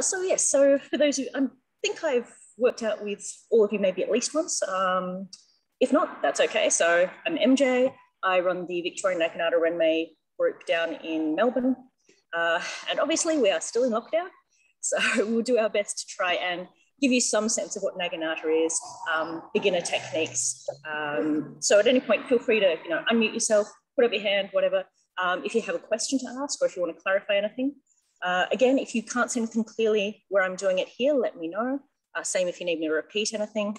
So yes, so for those who, I think I've worked out with all of you maybe at least once. If not, that's okay. So I'm MJ. I run the Victorian Naginata Renmei group down in Melbourne. And obviously we are still in lockdown. So we'll do our best to try and give you some sense of what Naginata is, beginner techniques. So at any point, feel free to unmute yourself, put up your hand, whatever. If you have a question to ask or if you want to clarify anything. Again, if you can't see anything clearly where I'm doing it here, let me know. Same if you need me to repeat anything.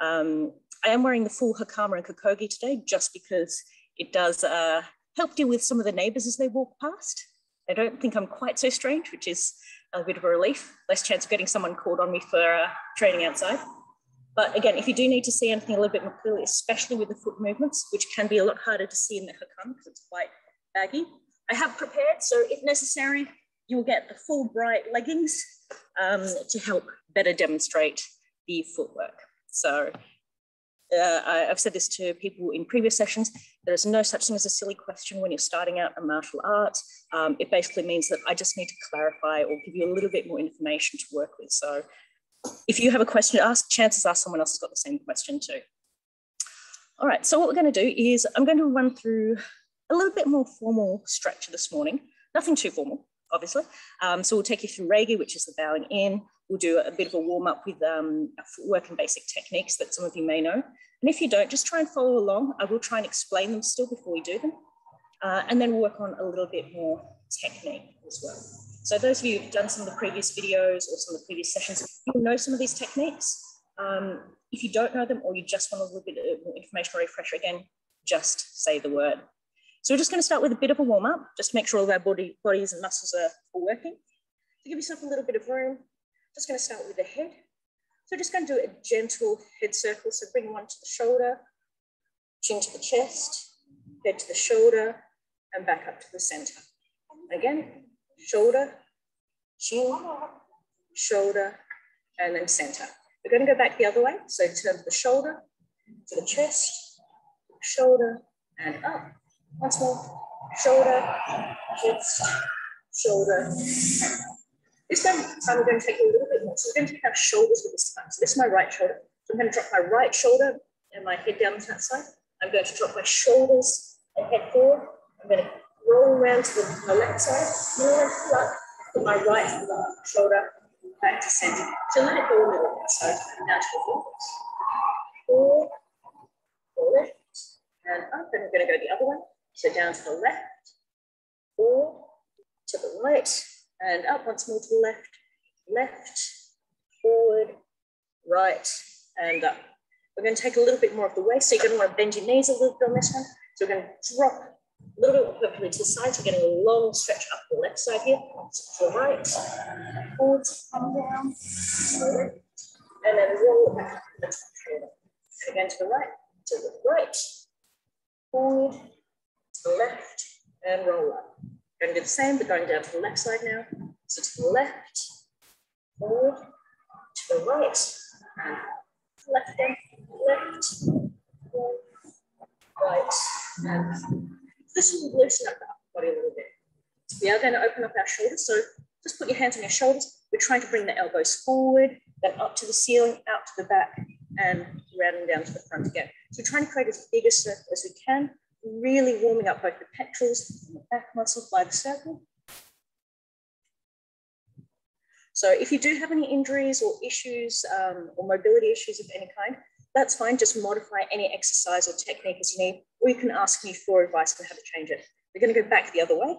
I am wearing the full hakama and kokogi today just because it does help deal with some of the neighbors as they walk past. I don't think I'm quite so strange, which is a bit of a relief. Less chance of getting someone called on me for training outside. But again, if you do need to see anything a little bit more clearly, especially with the foot movements, which can be a lot harder to see in the hakama because it's quite baggy, I have prepared, so if necessary, you'll get the full bright leggings to help better demonstrate the footwork. So I've said this to people in previous sessions, there is no such thing as a silly question when you're starting out a martial art. It basically means that I just need to clarify or give you a little bit more information to work with. So if you have a question to ask, chances are someone else has got the same question too. All right, so what we're going to do is I'm going to run through a little bit more formal structure this morning, nothing too formal, obviously. So we'll take you through reigi, which is the bowing in. We'll do a bit of a warm up with footwork and basic techniques that some of you may know. And if you don't, just try and follow along. I will try and explain them still before we do them. And then we'll work on a little bit more technique as well. So those of you who've done some of the previous videos or some of the previous sessions, you'll know some of these techniques. If you don't know them or you just want a little bit more information or refresher, again, just say the word. So we're just going to start with a bit of a warm up, just to make sure all of our bodies and muscles are working. To give yourself a little bit of room, just going to start with the head. So just going to do a gentle head circle. So bring one to the shoulder, chin to the chest, head to the shoulder, and back up to the center. Again, shoulder, chin, shoulder, and then center. We're going to go back the other way. So turn to the shoulder, to the chest, shoulder, and up. Once more, shoulder, chest, shoulder. This time we're going to take a little bit more. So we're going to take our shoulders with this time. So this is my right shoulder. So I'm going to drop my right shoulder and my head down to that side. I'm going to drop my shoulders and head forward. I'm going to roll around to my left side, more flat, put my right shoulder back to center. So let it go a little bit. So now to the forward, forward, and up. And we're going to go the other way. So down to the left, forward, to the right, and up once more to the left, left, forward, right, and up. We're going to take a little bit more of the waist, so you're going to want to bend your knees a little bit on this one. So we're going to drop a little bit more perfectly to the side, so we're getting a long stretch up the left side here, to the right, forward, come down, to the left, and then roll it back up to the top shoulder. And again to the right, forward, to the left, and roll up. Going to do the same, but going down to the left side now. So to the left, forward, to the right, and left again, left, forward, right, and this will loosen up the upper body a little bit. We are going to open up our shoulders, so just put your hands on your shoulders. We're trying to bring the elbows forward, then up to the ceiling, out to the back, and rounding down to the front again. So we're trying to create as big a circle as we can, really warming up both the pectorals and the back muscles by the circle. So if you do have any injuries or issues or mobility issues of any kind, that's fine. Just modify any exercise or technique as you need, or you can ask me for advice on how to change it. We're going to go back the other way.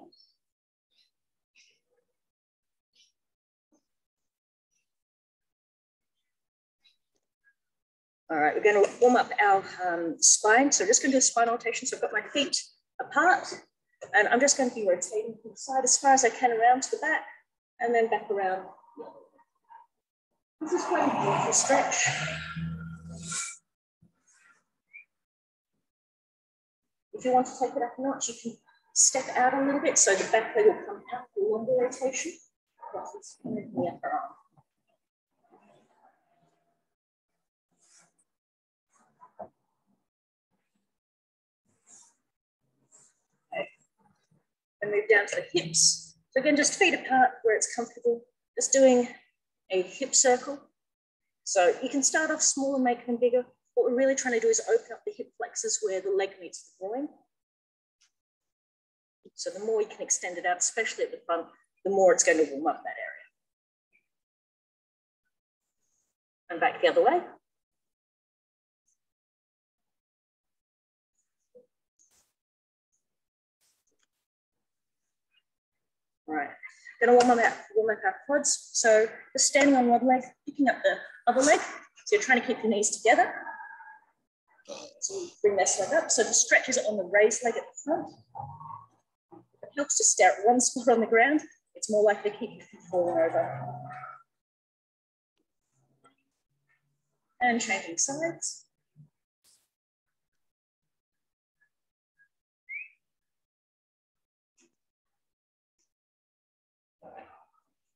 All right, we're going to warm up our spine. So we're just going to do a spine rotation. So I've got my feet apart, and I'm just going to be rotating from the side as far as I can around to the back, and then back around. This is quite a beautiful stretch. If you want to take it up a notch, you can step out a little bit so the back leg will come out for longer rotation. That's the upper arm. Okay. And move down to the hips. So again, just feet apart where it's comfortable. just doing a hip circle. So you can start off small and make them bigger. What we're really trying to do is open up the hip flexors where the leg meets the groin. So the more you can extend it out, especially at the front, the more it's going to warm up that area. And back the other way. All right, going to warm up our quads. So just standing on one leg, picking up the other leg. So you're trying to keep your knees together. So you bring this leg up. So the stretch is on the raised leg at the front. It helps to stay at one spot on the ground. It's more likely to keep you from falling over. And changing sides.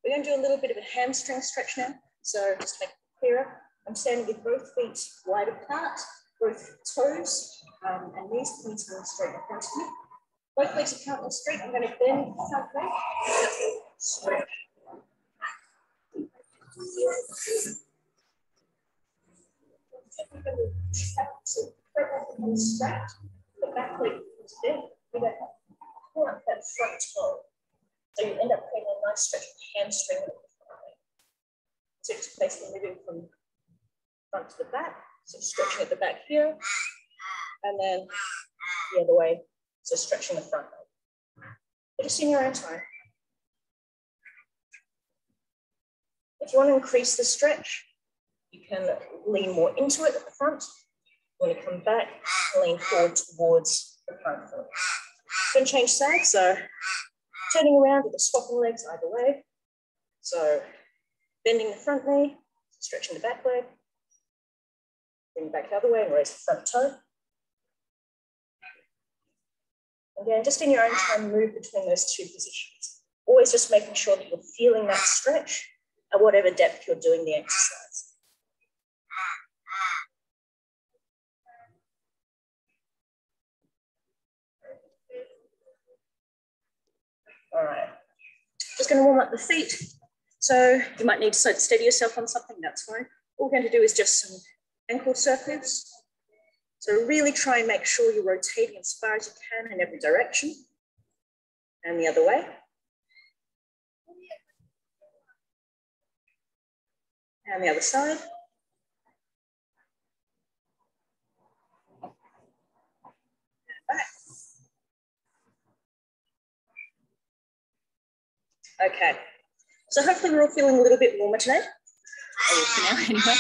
We're going to do a little bit of a hamstring stretch now. So just to make it clearer, I'm standing with both feet wide apart, both toes and knees pointing straight in front of me. Both legs are currently straight. I'm going to bend the front leg. Stretch. So front leg is straight, the back leg is bent. We're going to pull up that front toe. So you end up creating a nice stretch of the hamstring. So just basically moving from front to the back. So stretching at the back here. And then the other way. So stretching the front leg. But just in your own time. If you want to increase the stretch, you can lean more into it at the front. When you come back, lean forward towards the front foot. Then change sides. So turning around with the swapping legs either way. So bending the front knee, stretching the back leg, bring it back the other way and raise the front toe. Again, just in your own time, move between those two positions. Always just making sure that you're feeling that stretch at whatever depth you're doing the exercise. All right, just going to warm up the feet. So you might need to steady yourself on something, that's fine. All we're going to do is just some ankle circles. So really try and make sure you're rotating as far as you can in every direction. And the other way. And the other side. Back. Okay, so hopefully we're all feeling a little bit warmer today. For now, anyway.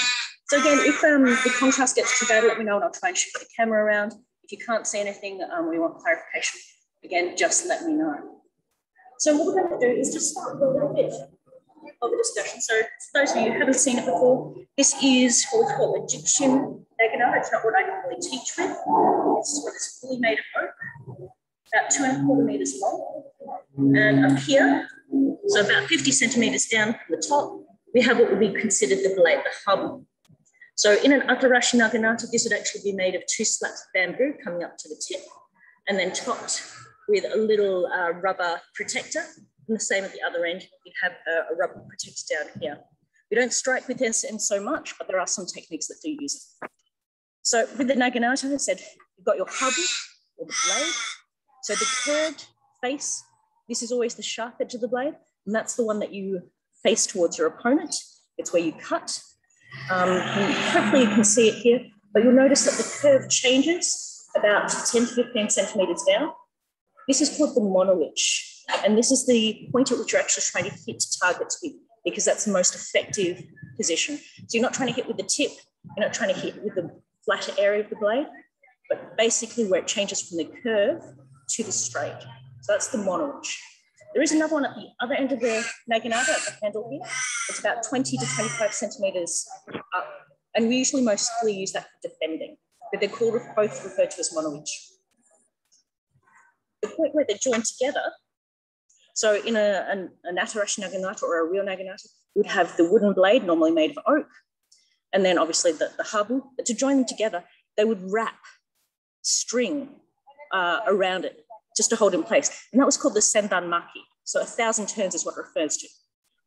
So again, if the contrast gets too bad, let me know and I'll try and shift the camera around. If you can't see anything or you want clarification, again, just let me know. So what we're going to do is just start with a little bit of a discussion. So for those of you who haven't seen it before, this is what's called Egyptian Naginata. It's not what I normally teach with. It's what is fully made of oak, about 2¼ meters long. And up here, so about 50 centimeters down from the top, we have what would be considered the blade, the hub. So in an okuri-ashi naginata, this would actually be made of 2 slats of bamboo coming up to the tip and then topped with a little rubber protector. And the same at the other end, you have a rubber protector down here. We don't strike with this end so much, but there are some techniques that do use it. So with the naginata, I said, you've got your hub or the blade. So the curved face, this is always the sharp edge of the blade, and that's the one that you face towards your opponent. It's where you cut. And hopefully you can see it here, but you'll notice that the curve changes about 10 to 15 centimeters down. This is called the monolith, and this is the point at which you're actually trying to hit targets with, because that's the most effective position. So you're not trying to hit with the tip, you're not trying to hit with the flatter area of the blade, but basically where it changes from the curve to the straight. So that's the monolith. There is another one at the other end of the naginata at the handle here. It's about 20 to 25 centimeters up. And we usually mostly use that for defending, but they're called both referred to as monolith. The point where they're joined together, so in a natarashi naginata or a real naginata, you would have the wooden blade, normally made of oak, and then obviously the habu. But to join them together, they would wrap string around it just to hold in place. And that was called the sendan maki. So 1,000 turns is what it refers to.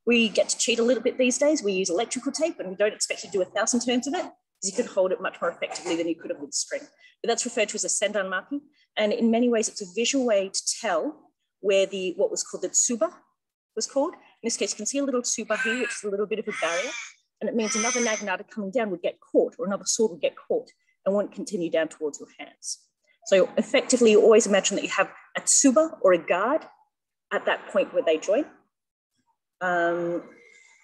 We get to cheat a little bit these days. We use electrical tape and we don't expect you to do 1,000 turns of it because you can hold it much more effectively than you could have with string. But that's referred to as a sendan marking. And in many ways, it's a visual way to tell where what was called the tsuba was called. In this case, you can see a little tsuba here, which is a little bit of a barrier. And it means another naginata coming down would get caught, or another sword would get caught and won't continue down towards your hands. So effectively, you always imagine that you have a tsuba or a guard at that point where they join.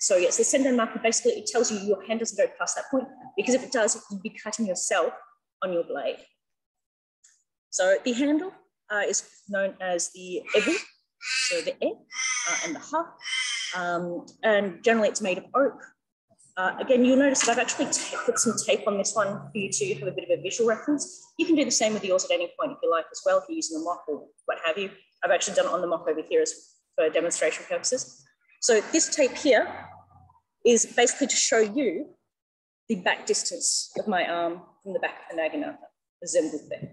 So yes, the sendan marker basically, it tells you your hand doesn't go past that point, because if it does, you'd be cutting yourself on your blade. So the handle is known as the ebu, so the e and the ha, and generally it's made of oak. Again, you'll notice that I've actually put some tape on this one for you to have a bit of a visual reference. You can do the same with yours at any point if you like as well, if you're using a mock or what have you. I've actually done it on the mock over here for demonstration purposes. So this tape here is basically to show you the back distance of my arm from the back of the naginata, the zenbu there.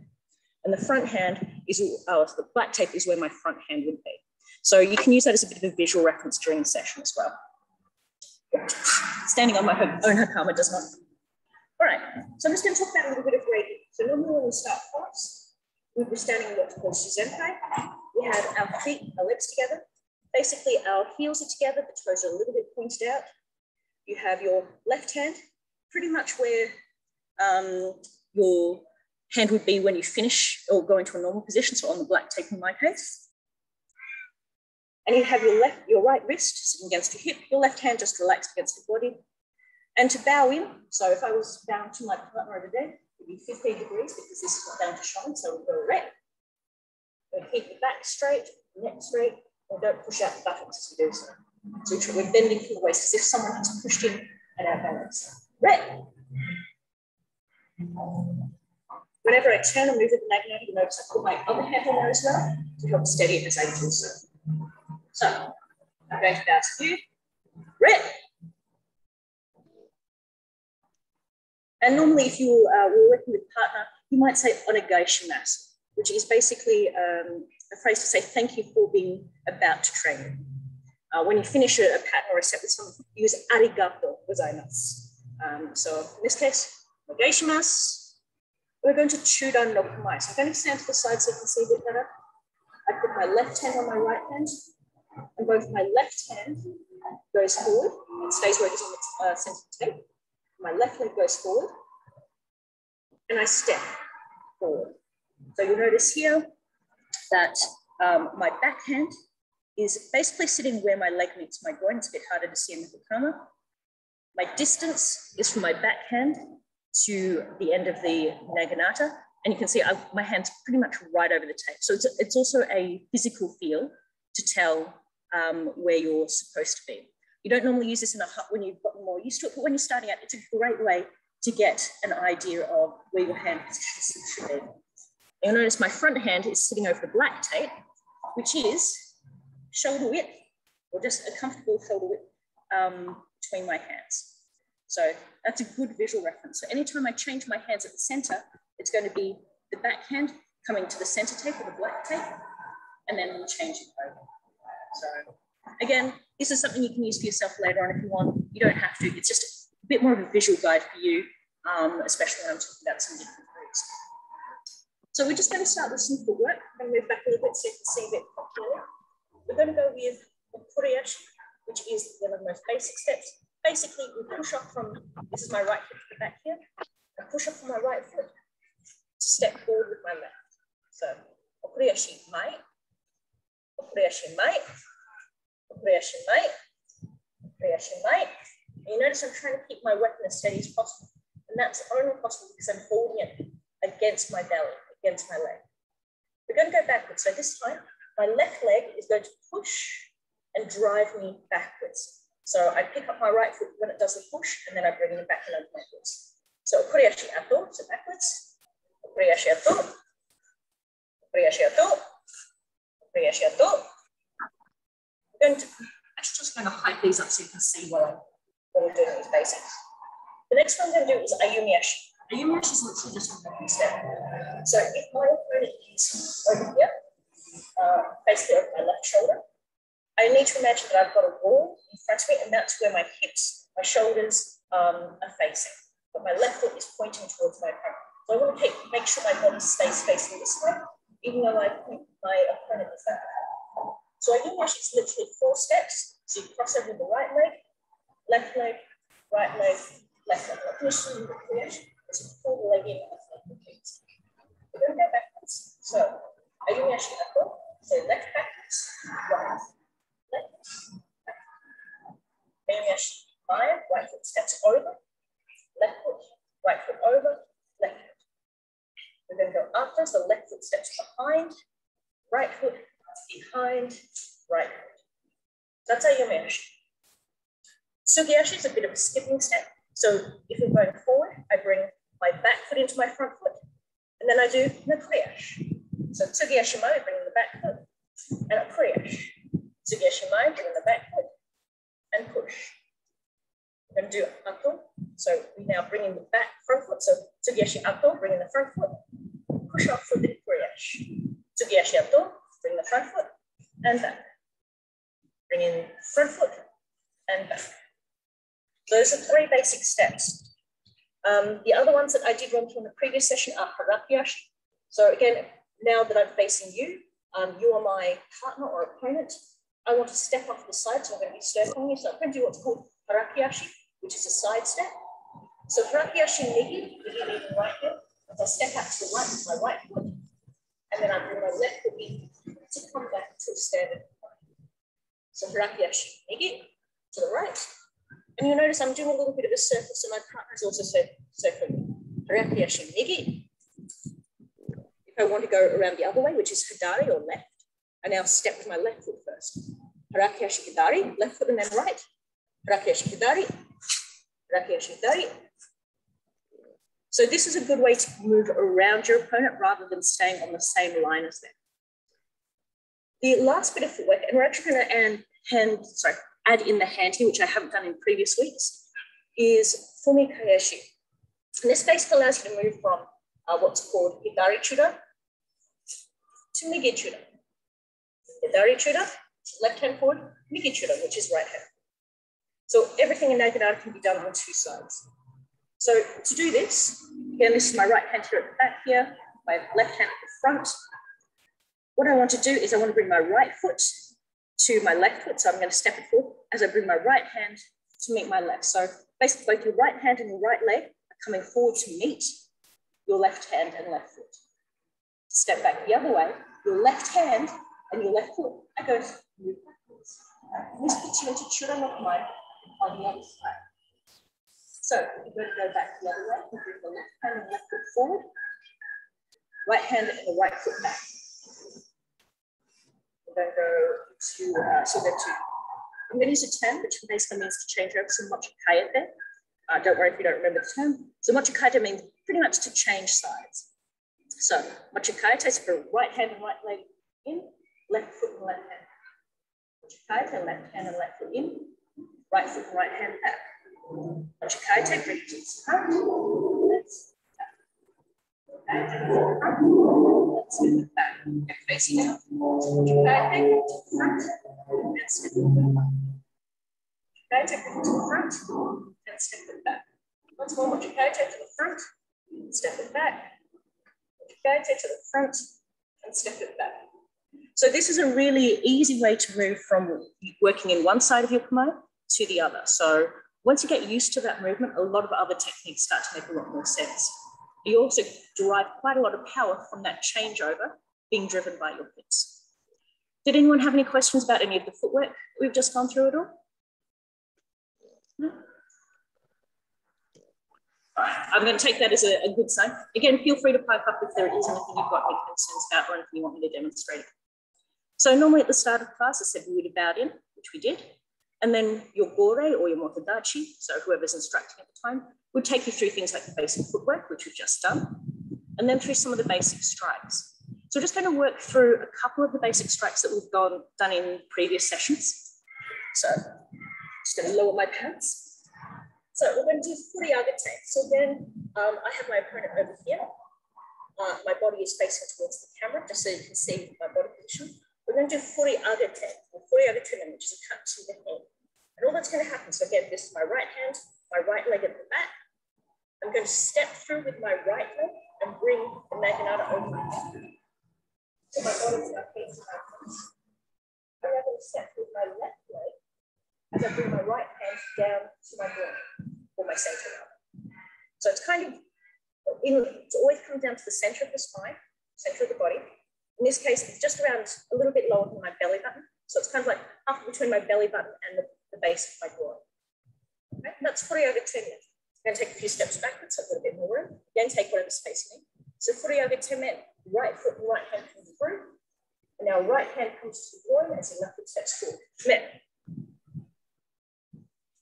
And the front hand is, the black tape is where my front hand would be. So you can use that as a bit of a visual reference during the session as well. Standing on my own hakama does not. All right, so I'm just going to talk about a little bit of reigi. So normally when we start class, we'll be standing in what's called Shizentei. We have our feet, our legs together. Basically, our heels are together, the toes are a little bit pointed out. You have your left hand pretty much where your hand would be when you finish or go into a normal position, so on the black tape in my case. And you have your right wrist sitting against your hip, your left hand just relaxed against your body. And to bow in, so if I was bowing to my partner over there, it would be 15 degrees because this is not down to shine, so we'll go erect. We'll keep the back straight, neck straight, and don't push out the buttocks as we do so. So we're bending from the waist as if someone has pushed in and our balance. Right. Whenever I turn and move with the naginata, you notice I put my other hand on there as well to help steady it as I do so. So I'm going to bow to you. Right. And normally if you were working with a partner, you might say Onegaishimasu, which is basically a phrase to say thank you for being about to train. When you finish a pattern or a set with someone, you use arigato gozaimasu. So in this case, Onegaishimasu. We're going to Chudan-no-kamae. So I'm going to stand to the side so you can see a bit better. I put my left hand on my right hand, and both my left hand goes forward. It stays where it is on the center tape. My left leg goes forward, and I step forward. So you'll notice here that my back hand is basically sitting where my leg meets my groin. It's a bit harder to see in the hakama. My distance is from my back hand to the end of the naginata. And you can see my hand's pretty much right over the tape. So it's also a physical feel to tell where you're supposed to be. You don't normally use this in a hut when you've gotten more used to it, but when you're starting out, it's a great way to get an idea of where your hand position should be. You'll notice my front hand is sitting over the black tape, which is shoulder width, or just a comfortable shoulder width between my hands. So that's a good visual reference. So anytime I change my hands at the center, it's going to be the back hand coming to the center tape or the black tape, and then we'll change it over. So again, this is something you can use for yourself later on if you want. You don't have to. It's just a bit more of a visual guide for you, especially when I'm talking about some different moves. So we're just going to start with some footwork. I'm going to move back a little bit so you can see a bit clearer. We're going to go with okuri-ashi, which is one of the most basic steps. Basically, we push up from, this is my right foot to the back here. I push up from my right foot to step forward with my left. So, okuri-ashi mai, okuri-ashi mai, okuri-ashi mai, okuri-ashi mai. And you notice I'm trying to keep my weapon as steady as possible. And that's only possible because I'm holding it against my belly, against my leg. We're going to go backwards. So this time, my left leg is going to push and drive me backwards. So I pick up my right foot when it does the push, and then I bring it back and over backwards. So okuri-ashi ato, so backwards. Okuri-ashi ato. Okuri-ashi ato. Okuri-ashi ato. I'm actually just going to hype these up so you can see what we're doing with basics. The next one I'm going to do is ayumi-ashi. Ayumi-ashi is literally just a walking step. So if my opponent is over here, basically over my left shoulder, I I need to imagine that I've got a wall in front of me, and that's where my hips, my shoulders are facing. But my left foot is pointing towards my opponent. So I want to make sure my body stays facing this way, even though I point my opponent is that way. So ayumi-ashi is literally 4 steps. So you cross over the right leg, left leg, right leg, left leg. I'll finish with the okuri-ashi. So you pull the leg in and left leg repeats. We're going to go backwards. So ayumi-ashi upward. So left backwards, right, left, back. Ayumi-ashi 5, right foot steps over, left foot, right foot over, left foot. We're going to go after, so left foot steps behind, right foot behind, right foot. That's ayumi-ashi. Tsugi-ashi is a bit of a skipping step. So if we're going forward, I bring my back foot into my front foot, and then I do okuri-ashi. So tsugi-ashi-mae, bring in the back foot, and okuri-ashi. Tsugi-ashi-mae, bring in the back foot, and push. We're going to do ato. So we now bring in the back front foot. So tsugi-ashi ato, bring in the front foot, push off for the okuri-ashi. Tsugi-ashi ato, bring the front foot, and back. Bring in front foot, and back. Those are 3 basic steps. The other ones that I did run through in the previous session are hiraki-ashi. So again, now that I'm facing you, you are my partner or opponent. I want to step off the side, so I'm going to be circling you. So I'm going to do what's called hiraki-ashi, which is a side step. So hiraki-ashi nigi, leading right here. As I step out to the right with my right foot, and then I bring my left foot in to come back to a standard point. So hiraki-ashi nigi to the right. And you'll notice I'm doing a little bit of a circle, so my partner is also circling. Hiraki-ashi nigi. If I want to go around the other way, which is hidari or left, I now step with my left foot first. Hiraki-ashi hidari, left foot and then right. Hiraki-ashi hidari, hiraki-ashi hidari. So this is a good way to move around your opponent rather than staying on the same line as them. The last bit of footwork, and we're actually going to add in the hand here, which I haven't done in previous weeks, is Fumikayashi. And this basically allows you to move from what's called hidari chuda to migi chuda. Hidari chuda, left hand forward, migi chuda, which is right hand. So everything in Naginata can be done on 2 sides. So to do this, again, this is my right hand here at the back here, my left hand at the front. What I want to do is I want to bring my right foot to my left foot. So I'm going to step it forward as I bring my right hand to meet my left. So basically both your right hand and your right leg are coming forward to meet your left hand and left foot. Step back the other way, your left hand and your left foot are going to move backwards. This puts you into Chudan-no-kamae on the other side. So we're going to go back the other way, we'll bring the left hand and left foot forward, right hand and the right foot back. We're going to go to, I'm going to use a term which basically means to change over, so mochikaeshi. Don't worry if you don't remember the term. So mochikaeshi means pretty much to change sides. So mochikaeshi is for right hand and right leg in, left foot and left hand. Mochikaeshi, left hand and left foot in, right foot and right hand back. Uchikaeshi, bring it to the front. Let's back. Back facing out. Uchikaeshi, to the front. And step it back. Uchikaeshi, bring it to the front. And step it back. Once more, Uchikaeshi to the front. Step it back. Uchikaeshi to the front. And step it back. So this is a really easy way to move from working in one side of your kamae to the other. So once you get used to that movement, a lot of other techniques start to make a lot more sense. You also derive quite a lot of power from that changeover being driven by your hips. Did anyone have any questions about any of the footwork we've just gone through at all? No? All right, I'm going to take that as a good sign. Again, feel free to pipe up if there is anything you've got any concerns about or anything you want me to demonstrate. So normally at the start of class, I said we would have bowed in, which we did. And then your gore or your motodachi, so whoever's instructing at the time, would take you through things like the basic footwork, which we've just done, and then through some of the basic strikes. So we're just going to work through a couple of the basic strikes that we've done in previous sessions. So just going to lower my pants. So we're going to do furiagate. So then I have my opponent over here. My body is facing towards the camera, just so you can see my body position. We're going to do furiagate with furiagate, which is a cut to the hand. And all that's going to happen, so again, this is my right hand, my right leg at the back. I'm going to step through with my right leg and bring the naginata over so my body's not facing my hands. I'm now going to step with my left leg as I bring my right hand down to my groin, or my center rather. So it's kind of, it's always coming down to the center of the spine, center of the body. In this case, it's just around a little bit lower than my belly button. So it's kind of like half between my belly button and the base of my groin. Okay, and that's furiagate. I'm going to take a few steps backwards, so I've got a bit more room. Again, take whatever's facing me. So furiagate, right foot and right hand comes through. And now right hand comes to the groin as the left foot steps forward. Men.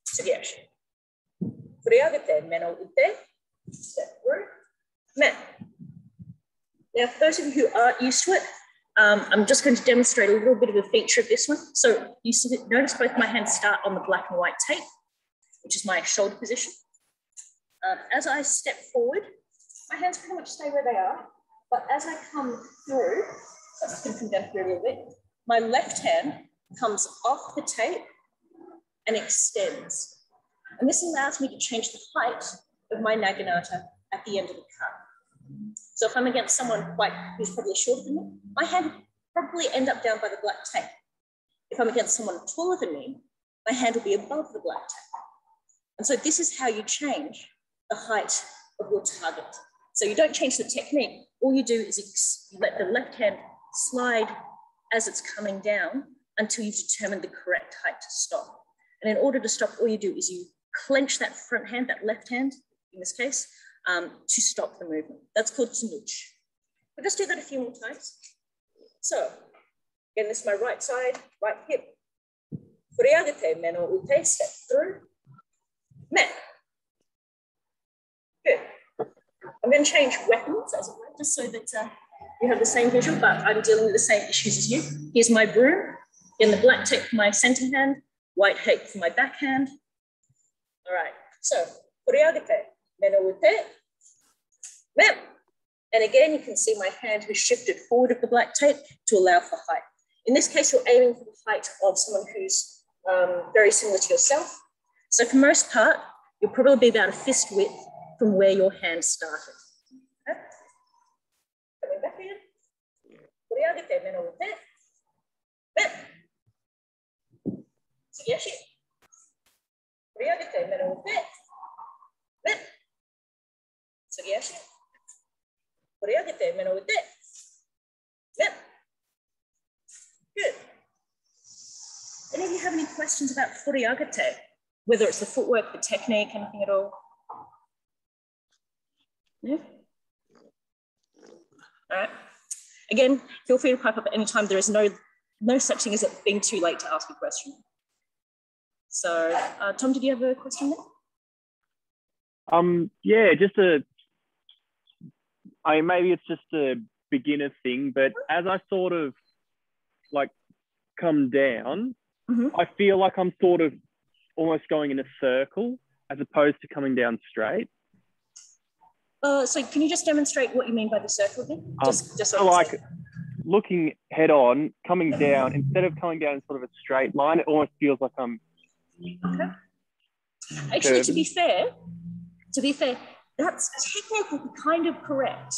Tsugi-ashi. Furiagate, men ute. Step through. Men. Now, for those of you who aren't used to it, I'm just going to demonstrate a little bit of a feature of this one. So you notice both my hands start on the black and white tape, which is my shoulder position. As I step forward, my hands pretty much stay where they are, but as I come through, so I'm just going to come down here a little bit, my left hand comes off the tape and extends. And this allows me to change the height of my naginata at the end of the cut. So if I'm against someone who's probably shorter than me, my hand will probably end up down by the black tape. If I'm against someone taller than me, my hand will be above the black tape. And so this is how you change the height of your target. So you don't change the technique. All you do is you let the left hand slide as it's coming down until you've determined the correct height to stop. And in order to stop, all you do is you clench that front hand, that left hand, in this case, to stop the movement. That's called tsunuch. We'll just do that a few more times. So, again, this is my right side, right hip. Furiagate, men ute, step through. Men. Good. I'm going to change weapons as it were, just so that you have the same visual, but I'm dealing with the same issues as you. Here's my broom. In the black tape for my center hand, white tape for my back hand. All right, so furiagate, men ute, men. And again, you can see my hand has shifted forward of the black tape to allow for height. In this case, you're aiming for the height of someone who's very similar to yourself. So for most part, you'll probably be about a fist width from where your hand started. Okay? Coming back in. Furiagate, men ute, men. Tsugi-ashi. Furiagate, men ute, men. Tsugi-ashi. Furiagate, men ute, men. Good. Any of you have any questions about furiagate? Whether it's the footwork, the technique, anything at all? Yeah. All right. Again, feel free to pipe up at any time. There is no such thing as it being too late to ask a question. So, Tom, did you have a question there? Yeah, maybe it's just a beginner thing, but as I sort of like come down, I feel like I'm sort of almost going in a circle as opposed to coming down straight. So can you just demonstrate what you mean by the circle again? Just so like looking head on, coming down, instead of coming down in sort of a straight line, it almost feels like I'm... Okay. Actually, to be fair, that's technically kind of correct.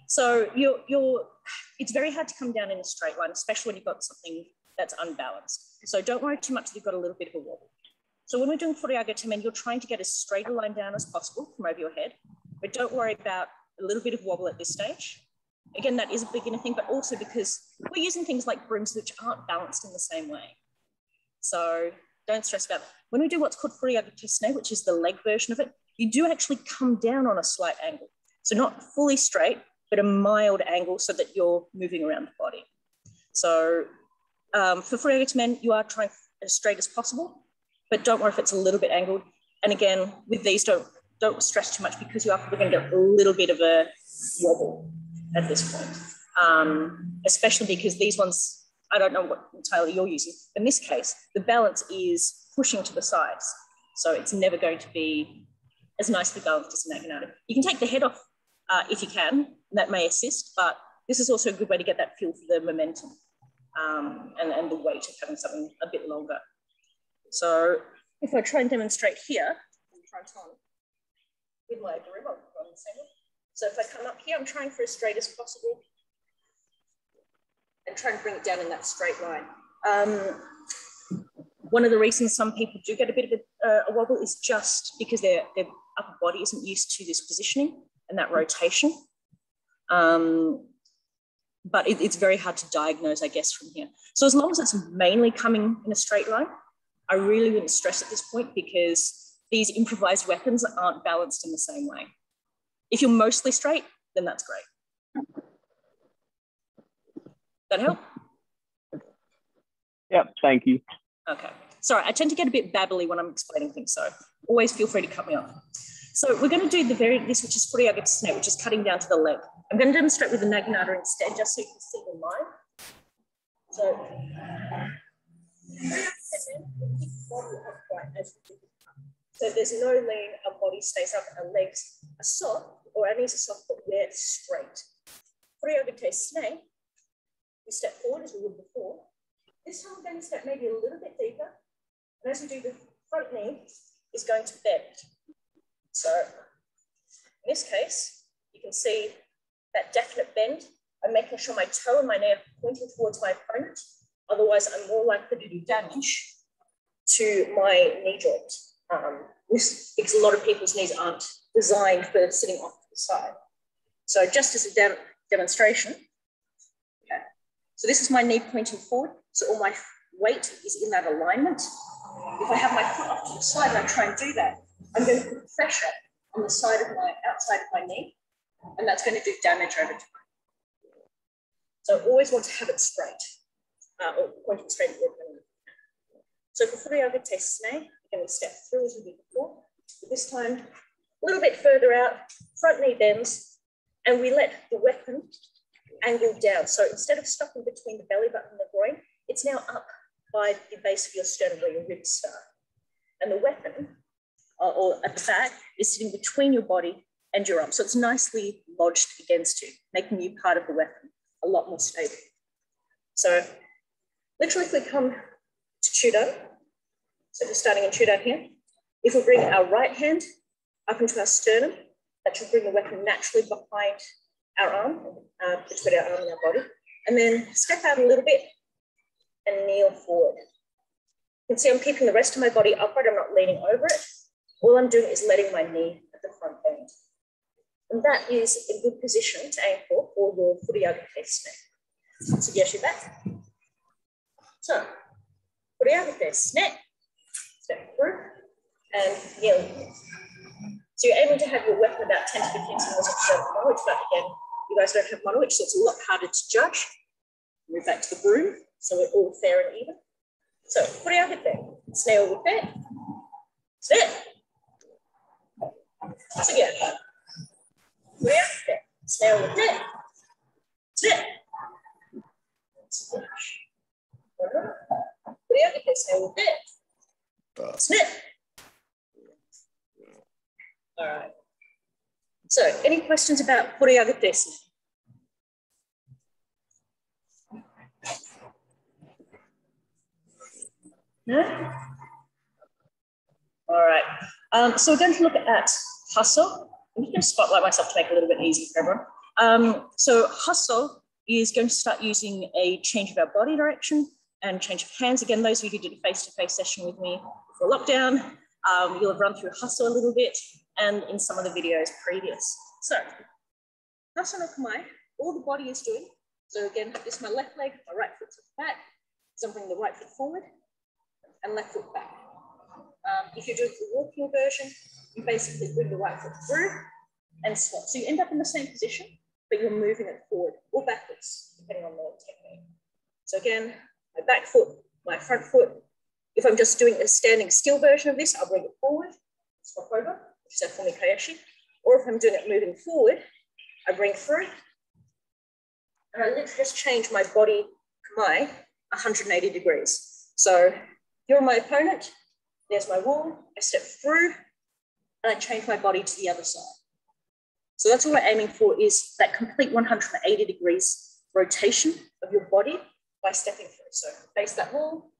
So it's very hard to come down in a straight line, especially when you've got something that's unbalanced. So don't worry too much if you've got a little bit of a wobble. So when we're doing furiagate, you're trying to get as straight a line down as possible from over your head, but don't worry about a little bit of wobble at this stage. Again, that is a beginner thing, but also because we're using things like brooms which aren't balanced in the same way. So don't stress about it. When we do what's called furiagate, which is the leg version of it, you do actually come down on a slight angle. So not fully straight, but a mild angle so that you're moving around the body. So for furiagate men, you are trying as straight as possible, but don't worry if it's a little bit angled. And again, with these, don't stress too much because you are probably going to get a little bit of a wobble at this point, especially because these ones, I don't know what entirely you're using. In this case, the balance is pushing to the sides. So it's never going to be as nicely balanced as a naginata. You can take the head off if you can, and that may assist, but this is also a good way to get that feel for the momentum. and the weight of having something a bit longer. So if I try and demonstrate here, in front on with my grip, I'll go on the same one. So if I come up here, I'm trying for as straight as possible and try and bring it down in that straight line. One of the reasons some people do get a bit of a wobble is just because their upper body isn't used to this positioning and that rotation. But it's very hard to diagnose, I guess, from here. So as long as it's mainly coming in a straight line, I really wouldn't stress at this point because these improvised weapons aren't balanced in the same way. If you're mostly straight, then that's great. That help? Yep, thank you. Okay. Sorry, I tend to get a bit babbly when I'm explaining things, so always feel free to cut me off. So we're going to do the this, which is furiagate sune, which is cutting down to the leg. I'm going to demonstrate with the Naginata instead, just so you can see the line. So there's no lean, our body stays up, our legs are soft, or our knees are soft, but we're straight. Furiagate sune, we step forward as we would before. This time we're going to step maybe a little bit deeper. And as we do, the front knee is going to bend. So in this case, you can see that definite bend. I'm making sure my toe and my knee are pointing towards my opponent. Otherwise, I'm more likely to do damage to my knee joint. Because a lot of people's knees aren't designed for sitting off to the side. So just as a demonstration, okay. So this is my knee pointing forward. So all my weight is in that alignment. If I have my foot off to the side and I try and do that, I'm going to put pressure on the side of my, outside of my knee, and that's going to do damage over time. So always want to have it straight, or pointing straight at your opponent. So for furiagate sune, again, we step through as we did before. But this time, a little bit further out, front knee bends, and we let the weapon angle down. So instead of stopping between the belly button and the groin, it's now up by the base of your sternum where your ribs start. And the weapon, or at the back, is sitting between your body and your arm. So it's nicely lodged against you, making you part of the weapon, a lot more stable. So literally if we come to Chudan, so just starting in Chudan here, if we bring our right hand up into our sternum, that should bring the weapon naturally behind our arm, between our arm and our body, and then step out a little bit and kneel forward. You can see I'm keeping the rest of my body upright, I'm not leaning over it. All I'm doing is letting my knee at the front bend. And that is a good position to aim for your furiagate sune. Tsugi-ashi back. So, furiagate sune, step through, and kneel. So you're aiming to have your weapon about 10 to 15 centimeters above Monolith, but again, you guys don't have Monolith, so it's a lot harder to judge. Move back to the broom, so we're all fair and even. So, furiagate, snail with that, snip. So again, furiagate, snail with that, snip. Furiagate, snail with that, snip. All right. So, any questions about furiagate sune? No? All right. So we're going to look at hasso. I'm just going to spotlight myself to make it a little bit easier for everyone. So hasso is going to start using a change of our body direction and change of hands. Again, those of you who did a face-to-face session with me before lockdown, you'll have run through hasso a little bit and in some of the videos previous. So hasso-no-kamae, all the body is doing. So again, this is my left leg, my right foot's at the back. So I'm bringing the right foot forward and left foot back. If you're doing the walking version, you basically bring the right foot through and swap. So you end up in the same position, but you're moving it forward or backwards, depending on the technique. So again, my back foot, my front foot. If I'm just doing a standing still version of this, I'll bring it forward, swap over, which is a Fumikayashi. Or if I'm doing it moving forward, I bring through, and I literally just change my body kamae 180 degrees. So you're my opponent, there's my wall, I step through, and I change my body to the other side. So that's what we're aiming for, is that complete 180 degrees rotation of your body by stepping through. So face that wall,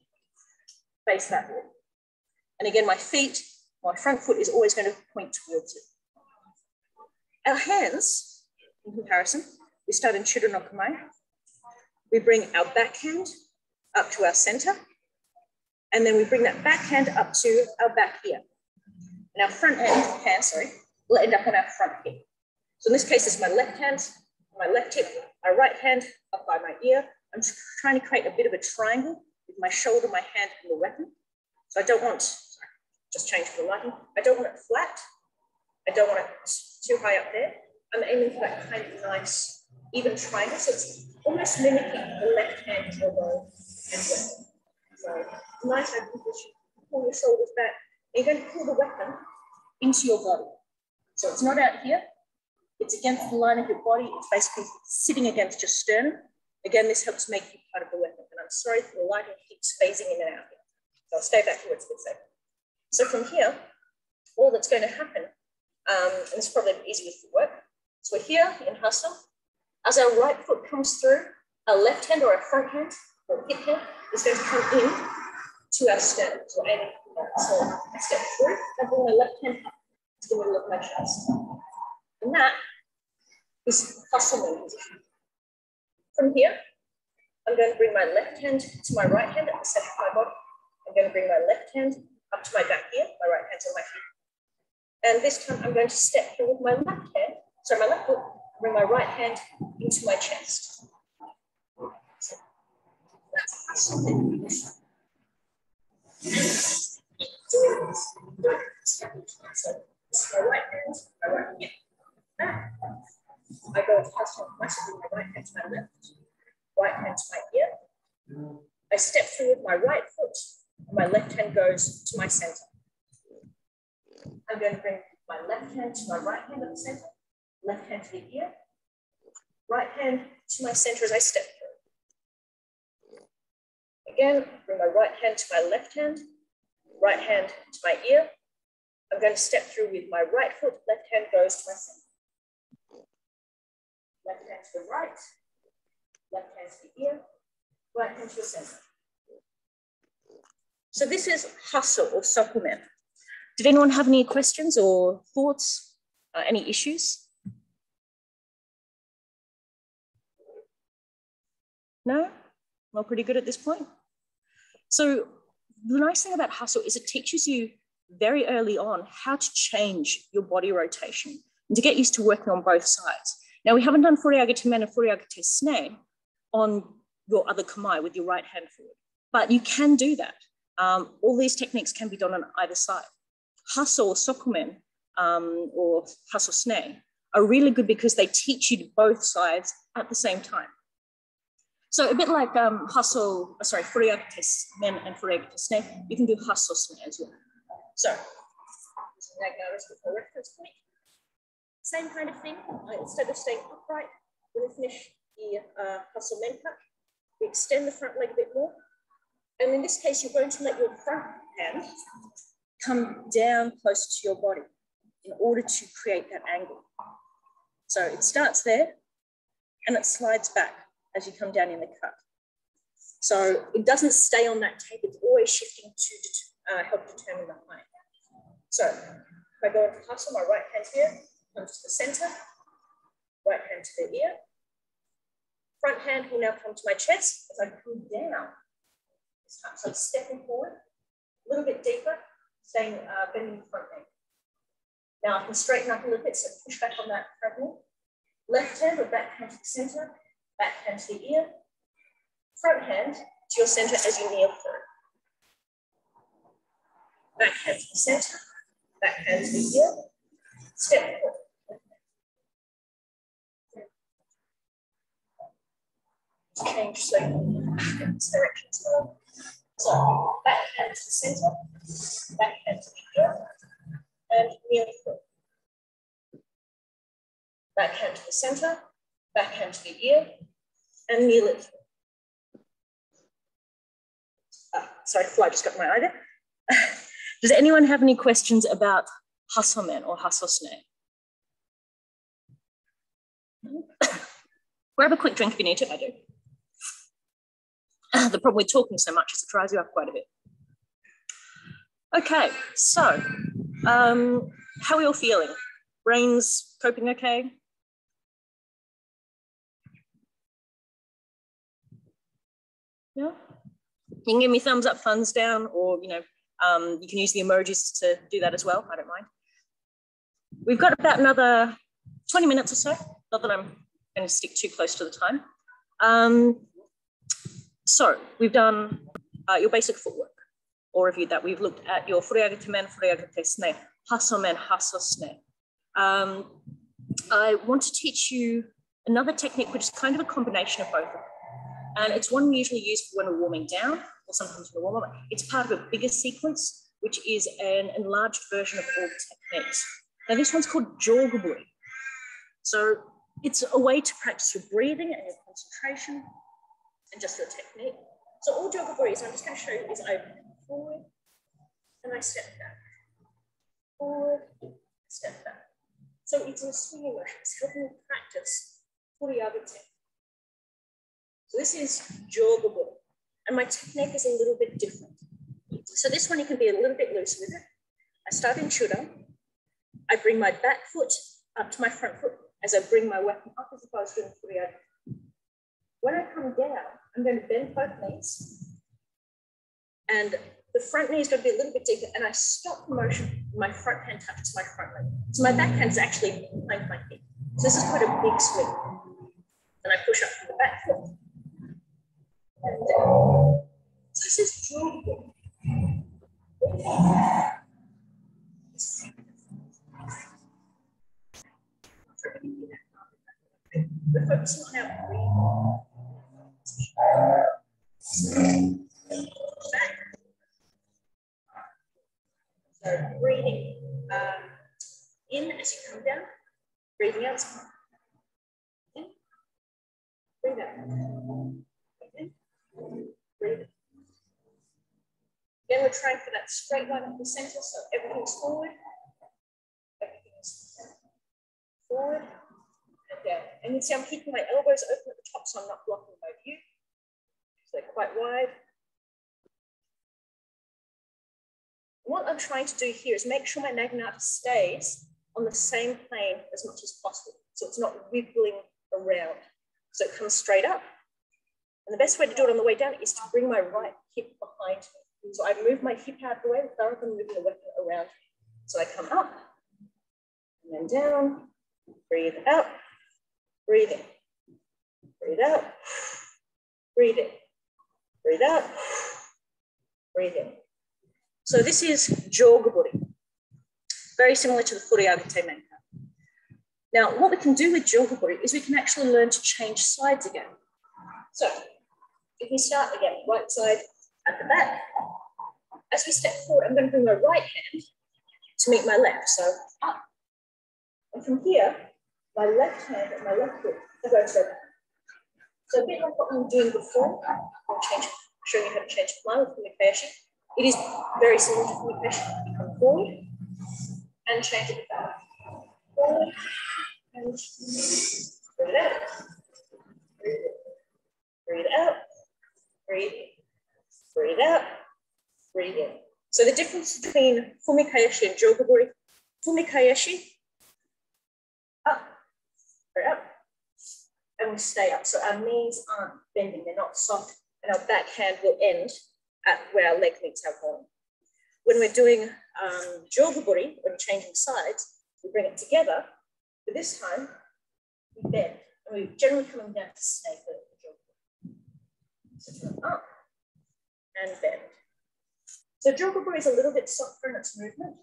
face that wall. And again, my front foot is always going to point towards it. Our hands, in comparison, we start in Chudan-no-kamae. We bring our backhand up to our center, and then we bring that backhand up to our back ear. And our front hand, will end up on our front hip. So in this case, it's my left hand, my left hip, my right hand up by my ear. I'm trying to create a bit of a triangle with my shoulder, my hand, and the weapon. So I don't want, just change for the lighting. I don't want it flat. I don't want it too high up there. I'm aiming for that kind of nice, even triangle. So it's almost mimicking the left hand elbow and weapon. So nice open position. Pull your shoulders back. And you're going to pull the weapon into your body. So it's not out here. It's against the line of your body. It's basically sitting against your sternum. Again, this helps make you part of the weapon. And I'm sorry for the lighting keeps phasing in and out here. So I'll stay back towards this second. So from here, all that's going to happen, and it's probably easy with footwork. So we're here in hasso. As our right foot comes through, our left hand or our front hand or hip hand is going to come in to our sternum. So aiming for that. So I step through and bring my left hand up to the middle of my chest. And that is hasso-men position. From here, I'm going to bring my left hand to my right hand at the center of my body. I'm going to bring my left hand up to my back ear, my right hand's on my hip. And this time I'm going to step through with my left hand, my left foot, bring my right hand into my chest. So that's hasso-men. So this is my right hand, my right hip. I go to hasso-men, my right hand to my left, right hand to my ear. I step through with my right foot, and my left hand goes to my center. I'm going to bring my left hand to my right hand at the center, left hand to the ear, right hand to my center as I step through. Again, bring my right hand to my left hand, right hand to my ear. I'm going to step through with my right foot, left hand goes to my center. Left hand to the right, left hand to the ear, right hand to the center. So this is hasso or hasso-men. Did anyone have any questions or thoughts, any issues? No? Well, pretty good at this point. So the nice thing about hasso is it teaches you very early on how to change your body rotation and to get used to working on both sides. Now, we haven't done furiagate-men and furiagate-sune on your other kamae with your right hand forward, but you can do that. All these techniques can be done on either side. Hasso or hasso-men or hasso-sune are really good because they teach you both sides at the same time. So a bit like furiagate-men and furiagate-sune, you can do hasso-sune as well. So Naginata for reference point. Same kind of thing. Instead of staying upright, when we finish the hasso-men cut, we extend the front leg a bit more. And in this case, you're going to let your front hand come down close to your body in order to create that angle. So it starts there and it slides back as you come down in the cut. So it doesn't stay on that tape, it's always shifting to help determine the height. So if I go into hasso, my right hand here comes to the center, right hand to the ear. Front hand will now come to my chest as I come down. So I'm stepping forward, a little bit deeper, staying bending the front leg. Now I can straighten up a little bit, so push back on that front leg. Left hand or back hand to the center, back hand to the ear. Front hand to your center as you kneel through. Back hand to the center, back hand to the ear. Step forward. Change slightly this direction as well. So back hand to the center, back hand to the ear, and kneel through. Back hand to the center, back hand to the ear, and kneel it through. Sorry, fly just got in my eye there. Does anyone have any questions about hasso-men or hasso-sune? Grab a quick drink if you need to, I do. The problem with talking so much is it dries you up quite a bit. Okay, so how are you all feeling? Brain's coping okay? Yeah? You can give me thumbs up, thumbs down, or you can use the emojis to do that as well. I don't mind. We've got about another 20 minutes or so. Not that I'm going to stick too close to the time. So we've done your basic footwork, or reviewed that. We've looked at your furiagate-men, furiagate-sune, hasso-men, hasso-sune. I want to teach you another technique, which is kind of a combination of both of them. And it's one usually used for when we're warming down, or sometimes when we're warming up. It's part of a bigger sequence, which is an enlarged version of all techniques. Now this one's called Jogeburi. So it's a way to practice your breathing and your concentration and just your technique. So all Jogeburi is, I'm just going to show you, is I forward and I step back. Forward, step back. So it's a swinging motion. It's helping you practice furiagate. So this is Jogeburi, and my technique is a little bit different. So this one you can be a little bit loose with it. I start in Chudan. I bring my back foot up to my front foot as I bring my weapon up as opposed to doing furiagate. When I come down, I'm going to bend both knees, and the front knee is going to be a little bit deeper, and I stop the motion. My front hand touches my front leg. So my back hand is actually behind my hip. So this is quite a big swing. And I push up from the back foot. And down. So this is Jogeburi. We're focusing on our breathing. So breathing in as you come down, breathing out. In, breathe out. In, breathe. Again, we're trying for that straight line up the center, so everything's forward. Everything's forward and down. And you see I'm keeping my elbows open at the top, so I'm not blocking my view. So they're quite wide. What I'm trying to do here is make sure my Naginata stays on the same plane as much as possible. So it's not wiggling around. So it comes straight up. And the best way to do it on the way down is to bring my right hip behind me. So I move my hip out of the way rather than moving the weapon around me. So I come up and then down, breathe out, breathe in, breathe out, breathe in, breathe out, breathe in. So this is Jogeburi, very similar to the furiagate men. Now, what we can do with Jogeburi is we can actually learn to change sides again. So if we start again, right side at the back, as we step forward, I'm going to bring my right hand to meet my left. So up. And from here, my left hand and my left foot are going to go back. So a bit like what we were doing before, I'll show you how to change the line with Fumikayashi. It is very similar to Fumikayashi. You come forward and change it back. Forward and breathe out. Breathe in. Breathe out. Breathe in. Breathe out. Breathe in. So the difference between Fumikayashi and Jogeburi, Fumikayashi, up, or up, and we stay up. So our knees aren't bending, they're not soft, and our back hand will end at where our leg meets our bottom. When we're doing Jogeburi, when we're changing sides, we bring it together, but this time we bend, and we're generally coming down to stay for the Jogeburi. So turn up and bend. So Jogeburi is a little bit softer in its movement,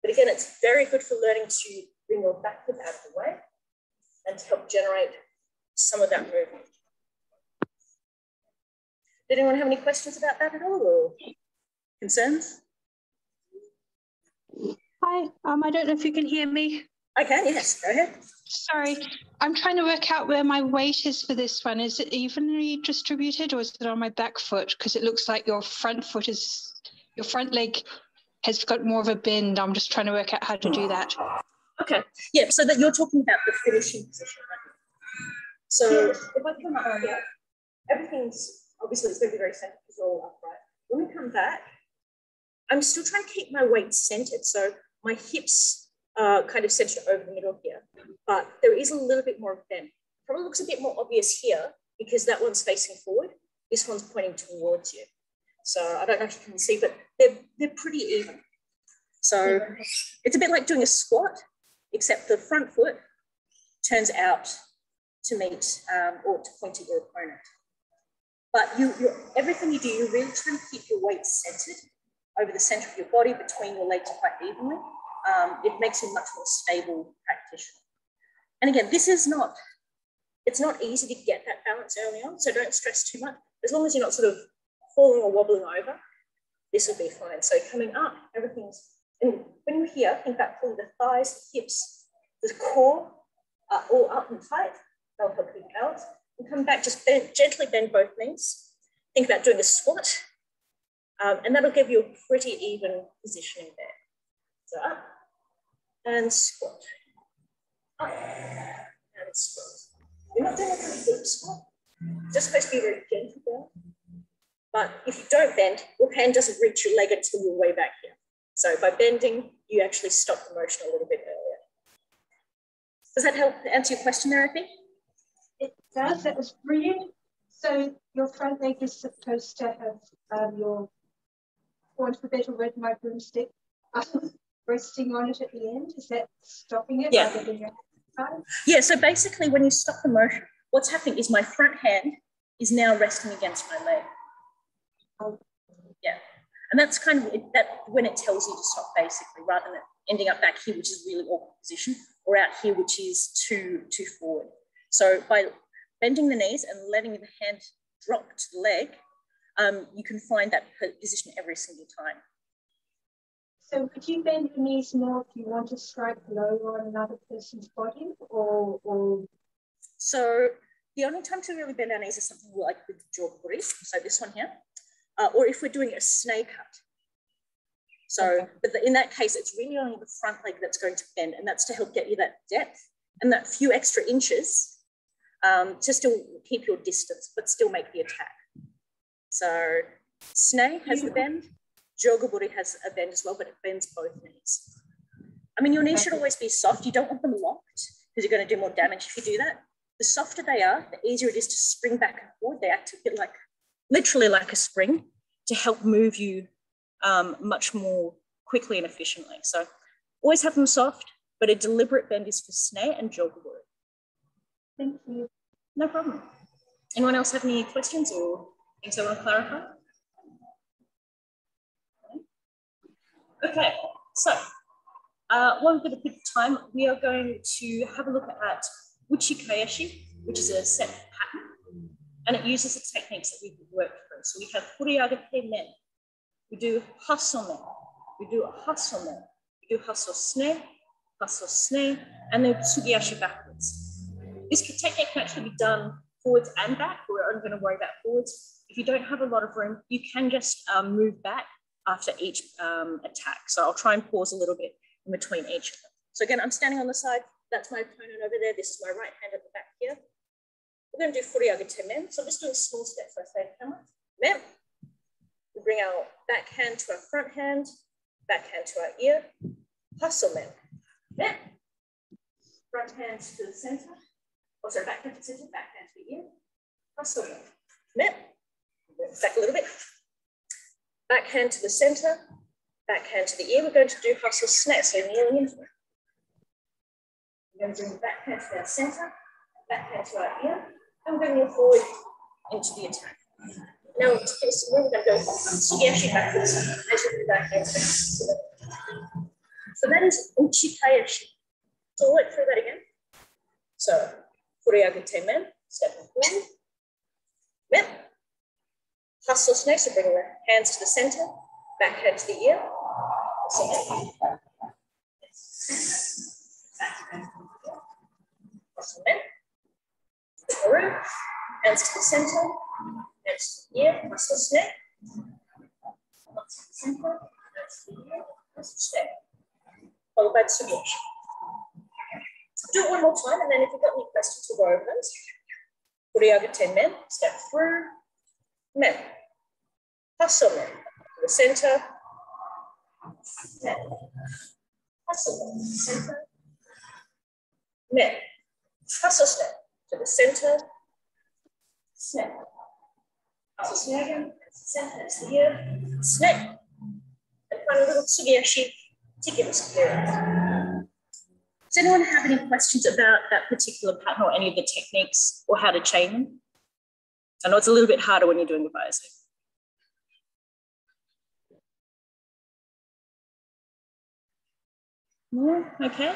but again, it's very good for learning to bring your back foot out of the way and to help generate some of that movement. Did anyone have any questions about that at all, or concerns? Hi, I don't know if you can hear me. I can, yes, go ahead. Sorry, I'm trying to work out where my weight is for this one. Is it evenly distributed or is it on my back foot? Because it looks like your front leg has got more of a bend. I'm just trying to work out how to do that. Okay, yeah, so that you're talking about the finishing position, right? So if I come up here, everything's obviously it's going to be very centered because we're all upright. When we come back, I'm still trying to keep my weight centered. So my hips are kind of centered over the middle here, but there is a little bit more of bend. Probably looks a bit more obvious here because that one's facing forward. This one's pointing towards you. So I don't know if you can see, but they're pretty even. So it's a bit like doing a squat, except the front foot turns out to meet or to point at your opponent. But everything you do, you're really trying to keep your weight centered over the center of your body between your legs quite evenly. It makes you a much more stable practitioner. And again, it's not easy to get that balance early on, so don't stress too much. As long as you're not sort of falling or wobbling over, this will be fine. So coming up, everything's, and when you're here, think about pulling the thighs, the hips, the core are all up and tight. They'll help you balance. And come back, just gently bend both knees. Think about doing a squat, and that'll give you a pretty even positioning there. So up and squat. Up and squat. You're not doing a really deep squat. Just supposed to be very gentle there. But if you don't bend, your hand doesn't reach your leg until you're way back here. So by bending, you actually stop the motion a little bit earlier. Does that help answer your question there, I think? It does. That was brilliant. So your front leg is supposed to have your, for want of a better word, my broomstick, resting on it at the end. Is that stopping it? Yeah. Yeah, so basically when you stop the motion, what's happening is my front hand is now resting against my leg. Oh. Yeah, and that's kind of that when it tells you to stop, basically, rather than ending up back here, which is really awkward position, or out here, which is too forward. So by bending the knees and letting the hand drop to the leg, you can find that position every single time. So would you bend your knees more if you want to strike low on another person's body, or? So the only time to really bend our knees is something like with Jogeburi, so this one here, or if we're doing a snake cut. So, okay. But in that case, it's really only the front leg that's going to bend, and that's to help get you that depth and that few extra inches to still keep your distance, but still make the attack. So snake has the bend, Jogeburi has a bend as well, but it bends both knees. I mean, your knees should always be soft. You don't want them locked because you're going to do more damage if you do that. The softer they are, the easier it is to spring back and forward. They act a bit like, literally like a spring to help move you much more quickly and efficiently. So always have them soft, but a deliberate bend is for snare and Jogeburi. Thank you. No problem. Anyone else have any questions or things they want to clarify? Okay, so while we've got a bit of time, we are going to have a look at Uchikaeshi, which is a set pattern, and it uses the techniques that we've worked through. So we have furiagate men, we do hasso-men, we do hasso-men, we do hasso-sune, hasso-sune, and then tsugi-ashi backwards. This technique can actually be done forwards and back. We're only going to worry about forwards. If you don't have a lot of room, you can just move back after each attack. So I'll try and pause a little bit in between each of them. So again, I'm standing on the side. That's my opponent over there. This is my right hand at the back here. We're going to do furiagate men. So I'm just doing small steps. I say camera. Men. We bring our back hand to our front hand, back hand to our ear. Hasso-men. Men. Front hand to the center. Oh, sorry, back hand to the center, back hand to the ear. Hasso-men. Men. Back a little bit. Back hand to the center, back hand to the ear. We're going to do hasso-sune, so kneeling into it. We're going to bring the back hand to our center, back hand to our ear, and we're going to move forward into the attack. Now, we're going to go tsugi-ashi backwards as we do back hand to the So that is Uchikaeshi. So we'll work through that again. So, furiagate men, stepping forward. Men. Hasso-sune, so bring the hands to the center, back hand to the ear. Hasso-men. Through, hands to the center, hands to the ear, hasso-sune. Hands to the center, hands to the ear, hasso-sune. Followed by tsugi-ashi. Do it one more time, and then if you've got any questions, we'll go over those. Furiagate men, step through. men, hasso-men to the center, men, hasso-men to the center, men, hasso-sune to the center, snap, hasso-sune again, center is here, snap, and find a little tsugi-ashi to give us clearance. Does anyone have any questions about that particular pattern or any of the techniques or how to chain them? I know it's a little bit harder when you're doing the biasing. No? Okay.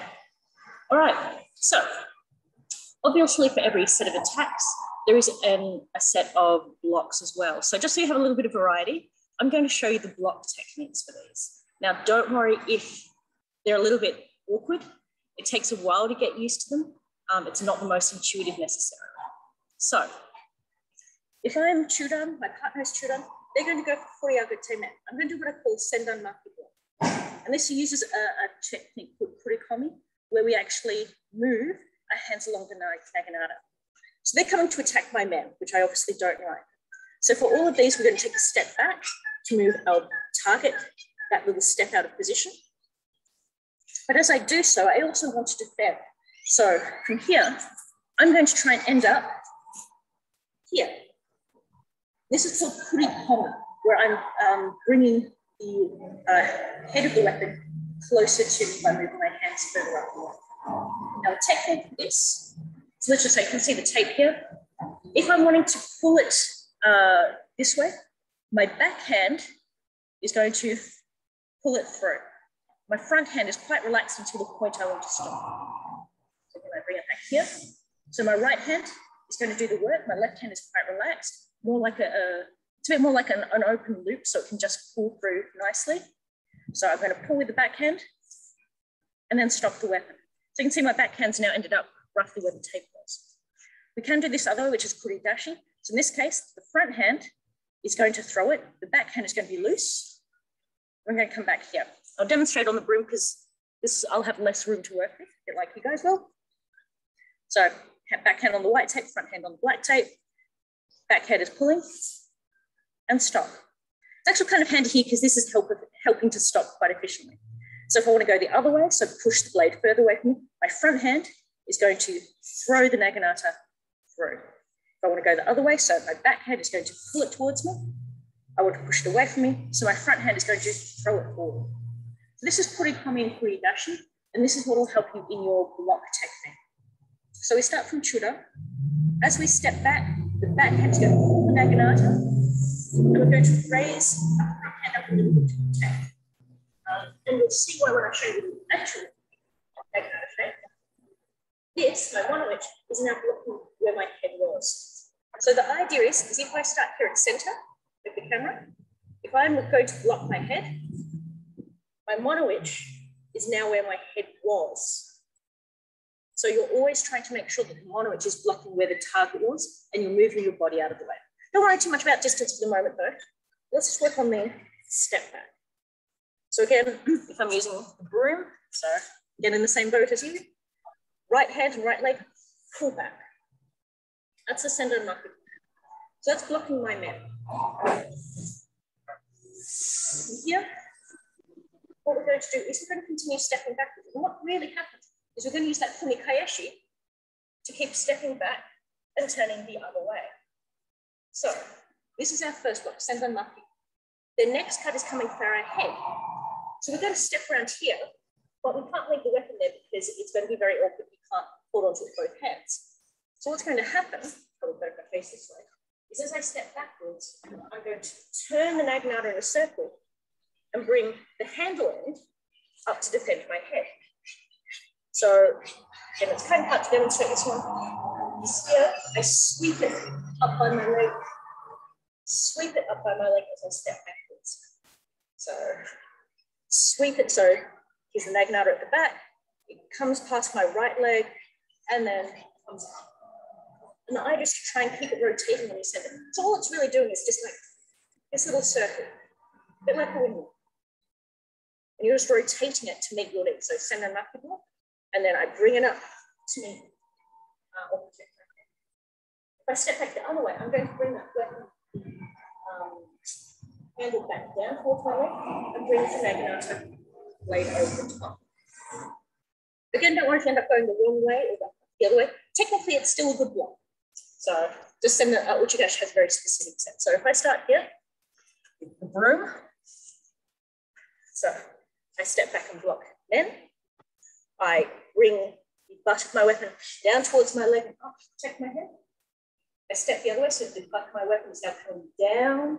All right. So obviously for every set of attacks, there is a set of blocks as well. So just so you have a little bit of variety, I'm going to show you the block techniques for these. Now, don't worry if they're a little bit awkward. It takes a while to get used to them. It's not the most intuitive necessarily. So if I'm Chudan, my partner is Chudan, they're going to go for furiagate men. I'm going to do what I call sendan-maki block. And this uses a technique called okuri-ashi, where we actually move our hands along the naginata. So they're coming to attack my men, which I obviously don't like. So for all of these, we're going to take a step back to move our target, that little step out of position. But as I do so, I also want to defend. So from here, I'm going to try and end up here. This is called okuri-ashi, where I'm bringing the head of the weapon closer to me by moving my hands further up. Now the technique for this, so let's just say you can see the tape here. If I'm wanting to pull it this way, my backhand is going to pull it through. My front hand is quite relaxed until the point I want to stop. So when I bring it back here, so my right hand is going to do the work. My left hand is quite relaxed, more like it's a bit more like an open loop, so it can just pull through nicely. So I'm going to pull with the backhand and then stop the weapon. So you can see my backhand's now ended up roughly where the tape was. We can do this other way, which is okuri-ashi. So in this case, the front hand is going to throw it. The backhand is going to be loose. I'm going to come back here. I'll demonstrate on the broom because I'll have less room to work with, a bit like you guys will. So backhand on the white tape, front hand on the black tape. Backhand is pulling and stop. It's actually kind of handy here because this is helping to stop quite efficiently. So if I want to go the other way, so push the blade further away from me, my front hand is going to throw the naginata through. If I want to go the other way, so my backhand is going to pull it towards me. I want to push it away from me, so my front hand is going to throw it forward. So this is okuri-ashi and okuri-ashi, and this is what will help you in your block technique. So we start from Chuda. As we step back, the backhand is going to pull the naginata, and we're going to raise the front hand up a little bit to attack. And you'll see why when I show you the actual naginata shape. This, my one of which, is now blocking where my head was. So the idea is if I start here at center with the camera, if I'm going to block my head, my monowich is now where my head was. So you're always trying to make sure that the monowich is blocking where the target was and you're moving your body out of the way. Don't worry too much about distance for the moment though. Let's just work on the step back. So again, if I'm using the broom, so again in the same boat as you, right hand and right leg, pull back. That's the sendan-maki. So that's blocking my man. Here, what we're going to do is we're going to continue stepping backwards. And what really happens is we're going to use that fumikae-ashi to keep stepping back and turning the other way. So this is our first block, sendan-maki. The next cut is coming for our head. So we're going to step around here, but we can't leave the weapon there because it's going to be very awkward. You can't hold onto it with both hands. So what's going to happen, probably better if I face this way, is as I step backwards, I'm going to turn the naginata in a circle and bring the handle end up to defend my head. So again, it's kind of hard to demonstrate this one. Here, I sweep it up by my leg. Sweep it up by my leg as I step backwards. So sweep it, so here's the naginata at the back. It comes past my right leg and then comes up. And I just try and keep it rotating when you send it. So all it's really doing is just like this little circle, a bit like a windmill. And you're just rotating it to meet your leg. So send a knuckle block, and then I bring it up to meet opposite. If I step back the other way, I'm going to bring that weapon handle back down towards my leg, and bring the Naginata blade over the top. Again, don't want to end up going the wrong way or the other way. Technically, it's still a good block. So just send the Uchikaeshi has very specific sense. So if I start here with the broom, so I step back and block. Then I bring the butt of my weapon down towards my leg and up, protect my head. I step the other way, so the butt of my weapon is now coming down,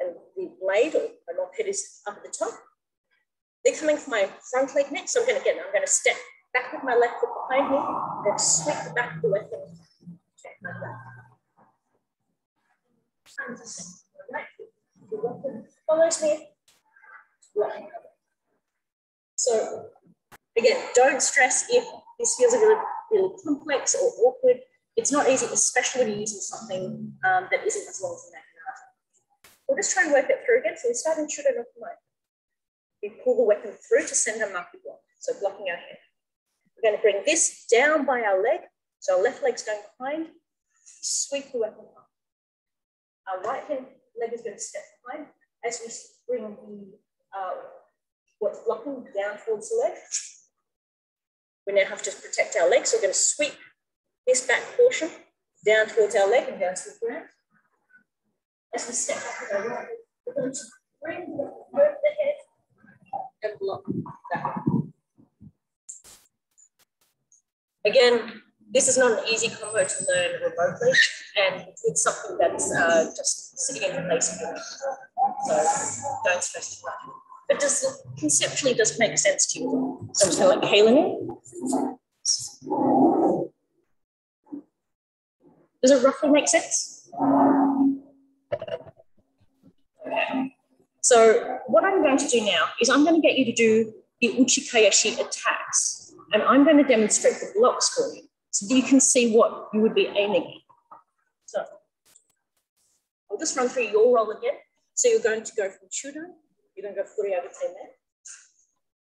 and the blade or my long head is up at the top. They're coming for my front leg next, so I'm going to step back with my left foot behind me, and sweep the back of the weapon. Check my back. Right foot, the weapon follows me. Right. So again, don't stress if this feels a little complex or awkward. It's not easy, especially when you're using something that isn't as long as the Naginata. We'll just try and work it through again. So we start in Chudan-no-kamae. We pull the weapon through to send a marker block, so blocking our head. We're going to bring this down by our leg, so our left leg's going behind, sweep the weapon up. Our right hand leg is going to step behind as we bring the what's blocking down towards the leg. We now have to protect our leg, so we're going to sweep this back portion down towards our leg and down to the ground. As we step back with our right leg, we're going to bring the weapon over the head and block that. Again, this is not an easy combo to learn remotely, and it's something that's just sitting in place for you. So don't stress too much. But conceptually does make sense to you. So I'm just going to let Kaylin in. Does it roughly make sense? Okay. So what I'm going to do now is I'm going to get you to do the Uchikaeshi attacks, and I'm going to demonstrate the blocks for you so that you can see what you would be aiming at. So I'll just run through your role again. So you're going to go from Chudan, you're going to go furiagate-men,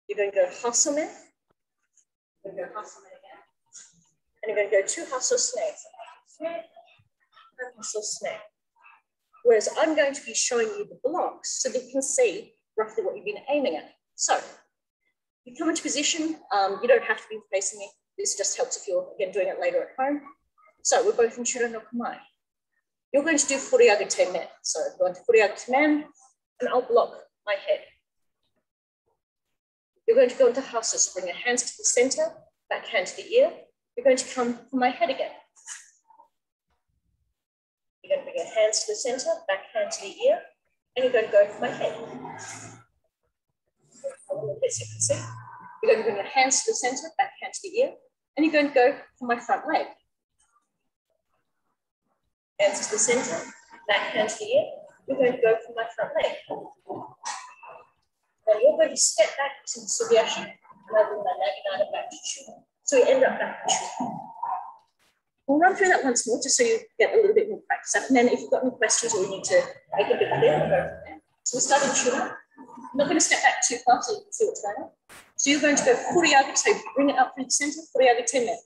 you're going to go hasso-men, you're going to go hasso-men again, and you're going to go two hasso-sune. Hasso-sune. Whereas I'm going to be showing you the blocks so that you can see roughly what you've been aiming at. So you come into position, you don't have to be facing me. This just helps if you're, again, doing it later at home. So we're both in Chudan-no-kamae. You're going to do furiagate-men. So go into furiagate-men, and I'll block my head. You're going to go into hasso, so bring your hands to the center, back hand to the ear. You're going to come for my head again. You're going to bring your hands to the center, back hand to the ear, and you're going to go for my head. As you can see, you're going to bring your hands to the center, back hand to the ear, and you're going to go for my front leg. Hands to the center, back hand to the ear, you're going to go for my front leg. Now you're going to step back to the tsugi-ashi, and I'll bring my Naginata back to Chudan. So we end up back to Chudan. We'll run through that once more just so you get a little bit more practice. And then if you've got any questions or you need to make a bit clear, we'll go from there. So we'll start in Chudan. I'm not going to step back too far so you can see what's going on. So you're going to go furiagate, so bring it up through the center, furiagate-men.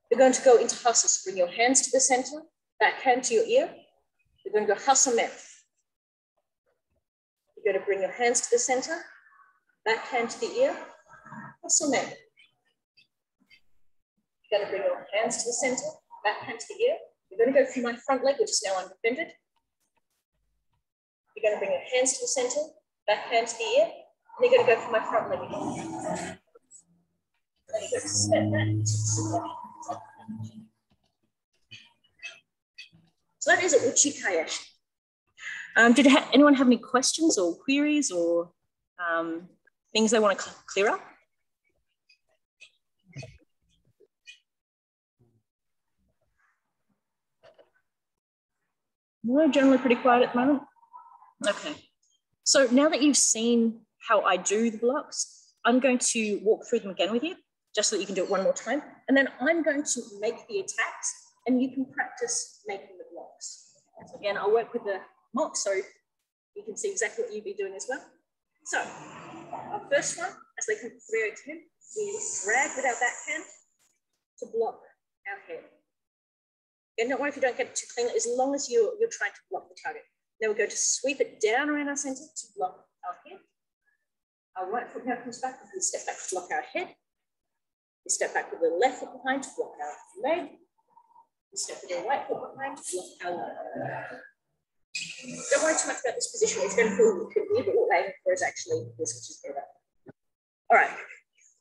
You're going to go into hasso, so bring your hands to the center, back hand to your ear. You're going to go hasso-men. You're going to bring your hands to the center, back hand to the ear, hasso-men. You're going to bring your hands to the center, back hand to the ear. You're going to go through my front leg, which is now undefended. You're going to bring your hands to the center, back hand to the ear, and you're going to go for my front leg again. Then you're going to step back. So that is an Uchikaeshi. Did anyone have any questions or queries or things they want to clear up? We're generally pretty quiet at the moment. Okay. So now that you've seen how I do the blocks, I'm going to walk through them again with you, just so that you can do it one more time. And then I'm going to make the attacks and you can practice making the blocks. So again, I'll work with the mock so you can see exactly what you'd be doing as well. So our first one, as they come through again, we drag with our backhand to block our head. Again, don't worry if you don't get it too clean, as long as you're trying to block the target. Then we're going to sweep it down around our center to block our head. Our right foot now comes back, we step back to block our head. We step back with the left foot behind to block our leg. We step with the right foot behind to block our leg. Don't worry too much about this position. It's going to feel weird, but what we're aiming for is actually this, which is better. All right.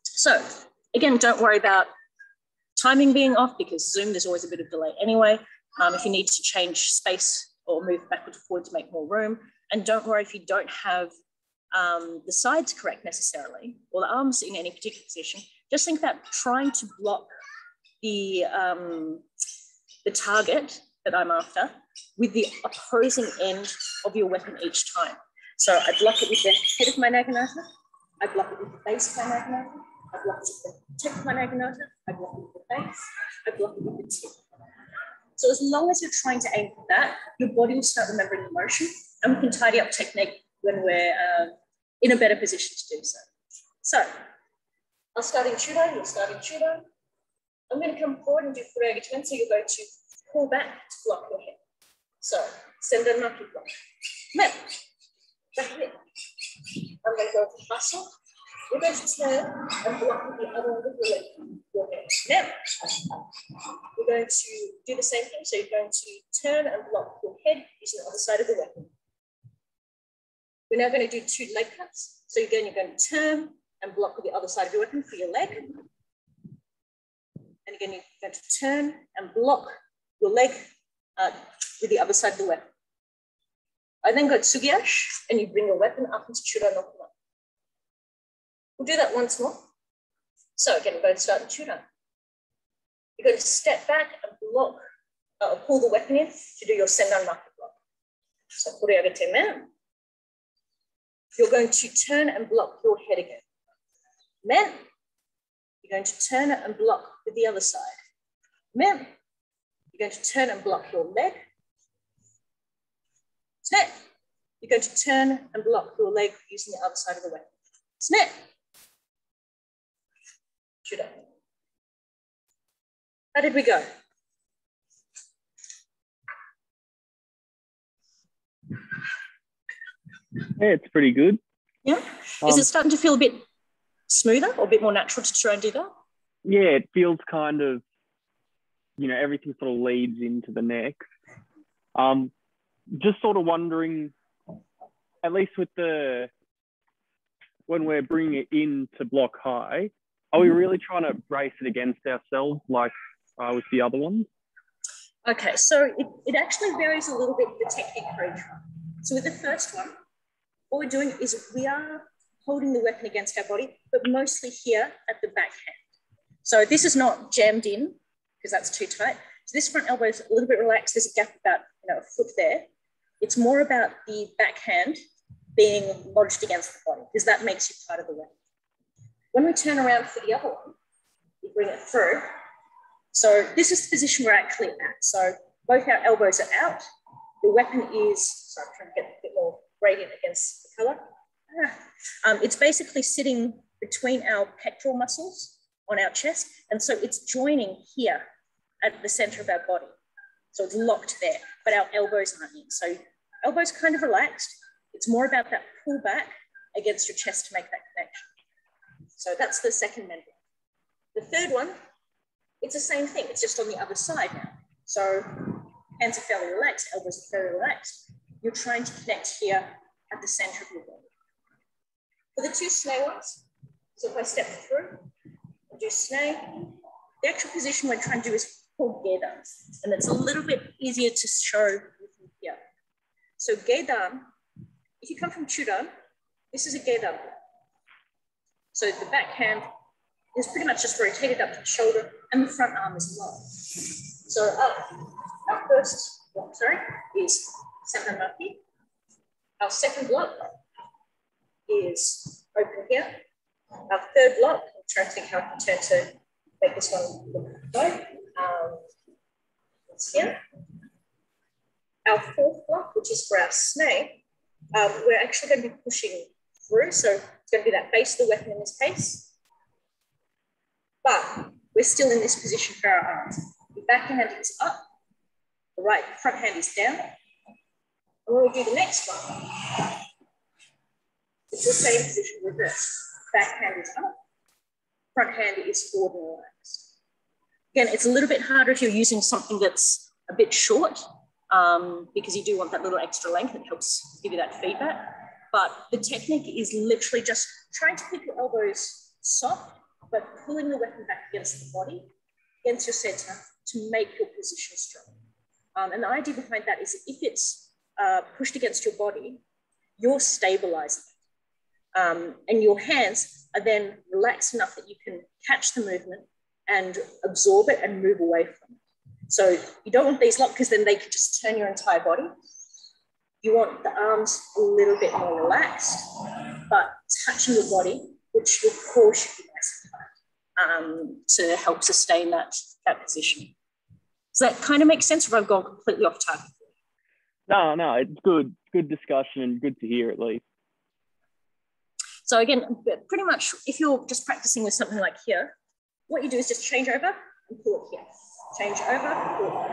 So again, don't worry about timing being off, because Zoom, there's always a bit of delay anyway. If you need to change space or move backwards or forward to make more room. And don't worry if you don't have the sides correct necessarily, or the arms in any particular position. Just think about trying to block the target that I'm after with the opposing end of your weapon each time. So I block it with the head of my Naginata, I block it with the base of my Naginata, I block it with the tip of my Naginata, I block it with the base, I block it with the tip. So as long as you're trying to aim for that, your body will start remembering the motion, and we can tidy up technique when we're in a better position to do so. So I'll start in Chudan, you'll start in Chudan. I'm going to come forward and do furiagate, so you're going to pull back to block your head. So sendo-naki block. Men, back here. I'm going to go to hasso. You're going to turn and block with the other end of your head. Now, you're going to do the same thing. So you're going to turn and block your head using the other side of the weapon. We're now going to do 2 leg cuts. So again, you're going to turn and block with the other side of your weapon for your leg. And again, you're going to turn and block your leg with the other side of the weapon. I then go tsugi-ashi, and you bring your weapon up into Chudan-no-kamae. We'll do that once more. So again, we're going to start in Chudan. You're going to step back and block, pull the weapon in to do your sendo-naki block. So furiagate men. You're going to turn and block your head again. Men. You're going to turn it and block with the other side. Men. You're going to turn and block your leg. Snap. You're going to turn and block your leg using the other side of the weapon. Snap. Chudan. How did we go? Yeah, it's pretty good. Yeah. Is it starting to feel a bit smoother or a bit more natural to try and do that? Yeah, it feels kind of, you know, everything sort of leads into the next. Just sort of wondering, at least with when we're bringing it in to block high, are we really trying to brace it against ourselves like with the other ones? Okay, so it actually varies a little bit, the technique for each one. So with the first one, what we're doing is we are holding the weapon against our body, but mostly here at the back hand. So this is not jammed in because that's too tight. So this front elbow is a little bit relaxed. There's a gap about a foot there. It's more about the backhand being lodged against the body because that makes you part of the weapon. When we turn around for the other one, we bring it through. So this is the position we're actually at. So both our elbows are out. The weapon is, sorry, I'm trying to get a bit more gradient against the color. It's basically sitting between our pectoral muscles on our chest. And so it's joining here at the center of our body. So it's locked there, but our elbows aren't in. So elbows kind of relaxed. It's more about that pull back against your chest to make that connection. So that's the second member. The third one, it's the same thing. It's just on the other side now. So hands are fairly relaxed, elbows are fairly relaxed. You're trying to connect here at the center of your body. For the 2 snake ones, so if I step through and do snake, the actual position we're trying to do is called gedan, and it's a little bit easier to show here. So gedan, if you come from Chudan, this is a gedan. So the back hand is pretty much just rotated up to the shoulder, and the front arm is low. So our first block, is sendo-naki. Our second block is open here. Our third block, I'm trying to think how I can turn to make this one look good. It's here. Our fourth block, which is for our snake, we're actually going to be pushing through. So it's going to be that base of the weapon in this case. But we're still in this position for our arms. The backhand is up, the right front hand is down. And when we do the next one, it's the same position reversed. Back hand is up, front hand is forward and relaxed. Again, it's a little bit harder if you're using something that's a bit short, because you do want that little extra length. It helps give you that feedback. But the technique is literally just trying to keep your elbows soft, but pulling the weapon back against the body, against your center, to make your position strong. And the idea behind that is if it's pushed against your body, you're stabilizing it. And your hands are then relaxed enough that you can catch the movement and absorb it and move away from it. So you don't want these locked, because then they could just turn your entire body. You want the arms a little bit more relaxed, but touching your body, which your core should be nice and tight, to help sustain that position. Does that kind of make sense, or have I gone completely off target? No, it's good. Good discussion and good to hear at least. So again, pretty much if you're just practicing with something like here, what you do is just change over and pull it here. Change over, pull it.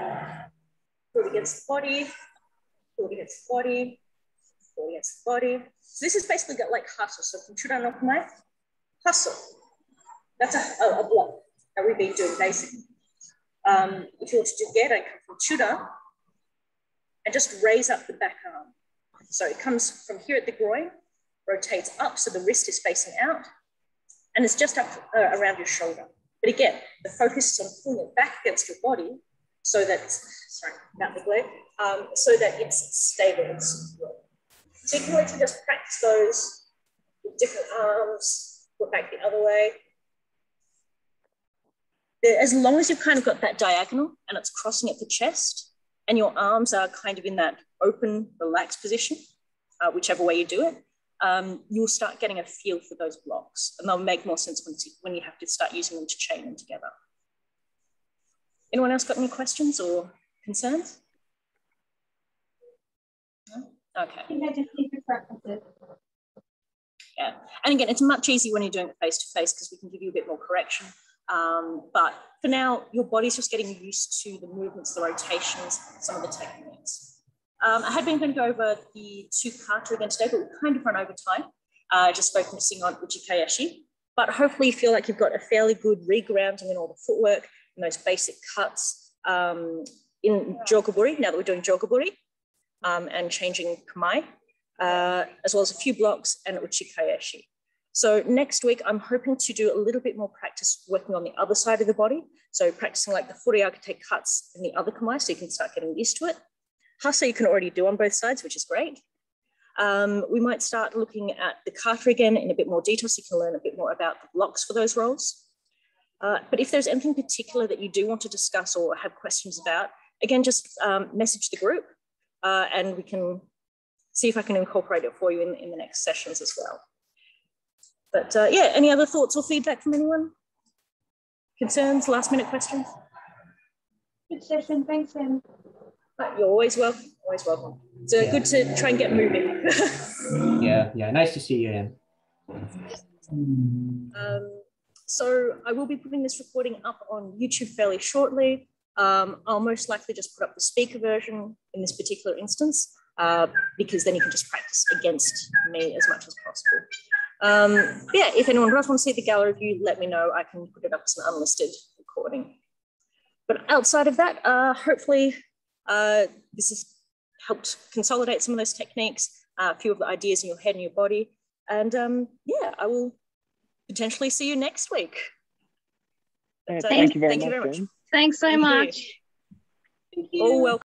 Pull it against the body, pull it against the body, pull it against the body. So this is basically got like hasso. So from Chudan-no-kamae, hasso. That's a block that we've been doing basically. If you want to do gerai, come from Chudan and just raise up the back arm. So it comes from here at the groin, rotates up so the wrist is facing out, and it's just up around your shoulder. But again, the focus is on pulling it back against your body so that, sorry, about the leg, so that it's stable and secure. So you can literally just practice those with different arms, put back the other way. As long as you've kind of got that diagonal and it's crossing at the chest and your arms are kind of in that open, relaxed position, whichever way you do it, you'll start getting a feel for those blocks, and they'll make more sense when you have to start using them to chain them together. Anyone else got any questions or concerns? No? Okay. I think I just need to practice it. Yeah, and again, it's much easier when you're doing it face to face because we can give you a bit more correction. But for now, your body's just getting used to the movements, the rotations, some of the techniques. I had been going to go over the two kata again today, but we kind of run over time, just focusing on Uchikaeshi. But hopefully you feel like you've got a fairly good regrounding in all the footwork and those basic cuts in Jogeburi, now that we're doing Jogeburi, and changing kamae, as well as a few blocks and Uchikaeshi. So next week, I'm hoping to do a little bit more practice working on the other side of the body. So practicing like the furiagate cuts in the other kamae, so you can start getting used to it. Hasso you can already do on both sides, which is great. We might start looking at the kata again in a bit more detail, so you can learn a bit more about the blocks for those roles. But if there's anything particular that you do want to discuss or have questions about, again, just message the group and we can see if I can incorporate it for you in the next sessions as well. But yeah, any other thoughts or feedback from anyone? Concerns, last minute questions? Good session, thanks, Em. You're always welcome, always welcome. It's good to try and get moving. yeah, nice to see you, Em. So I will be putting this recording up on YouTube fairly shortly. I'll most likely just put up the speaker version in this particular instance, because then you can just practice against me as much as possible. Yeah, if anyone does want to see the gallery view, let me know. I can put it up as an unlisted recording. But outside of that, hopefully this has helped consolidate some of those techniques, a few of the ideas in your head and your body. And yeah, I will potentially see you next week. So, thank you very much. Thanks so much. Thank you. Oh, well.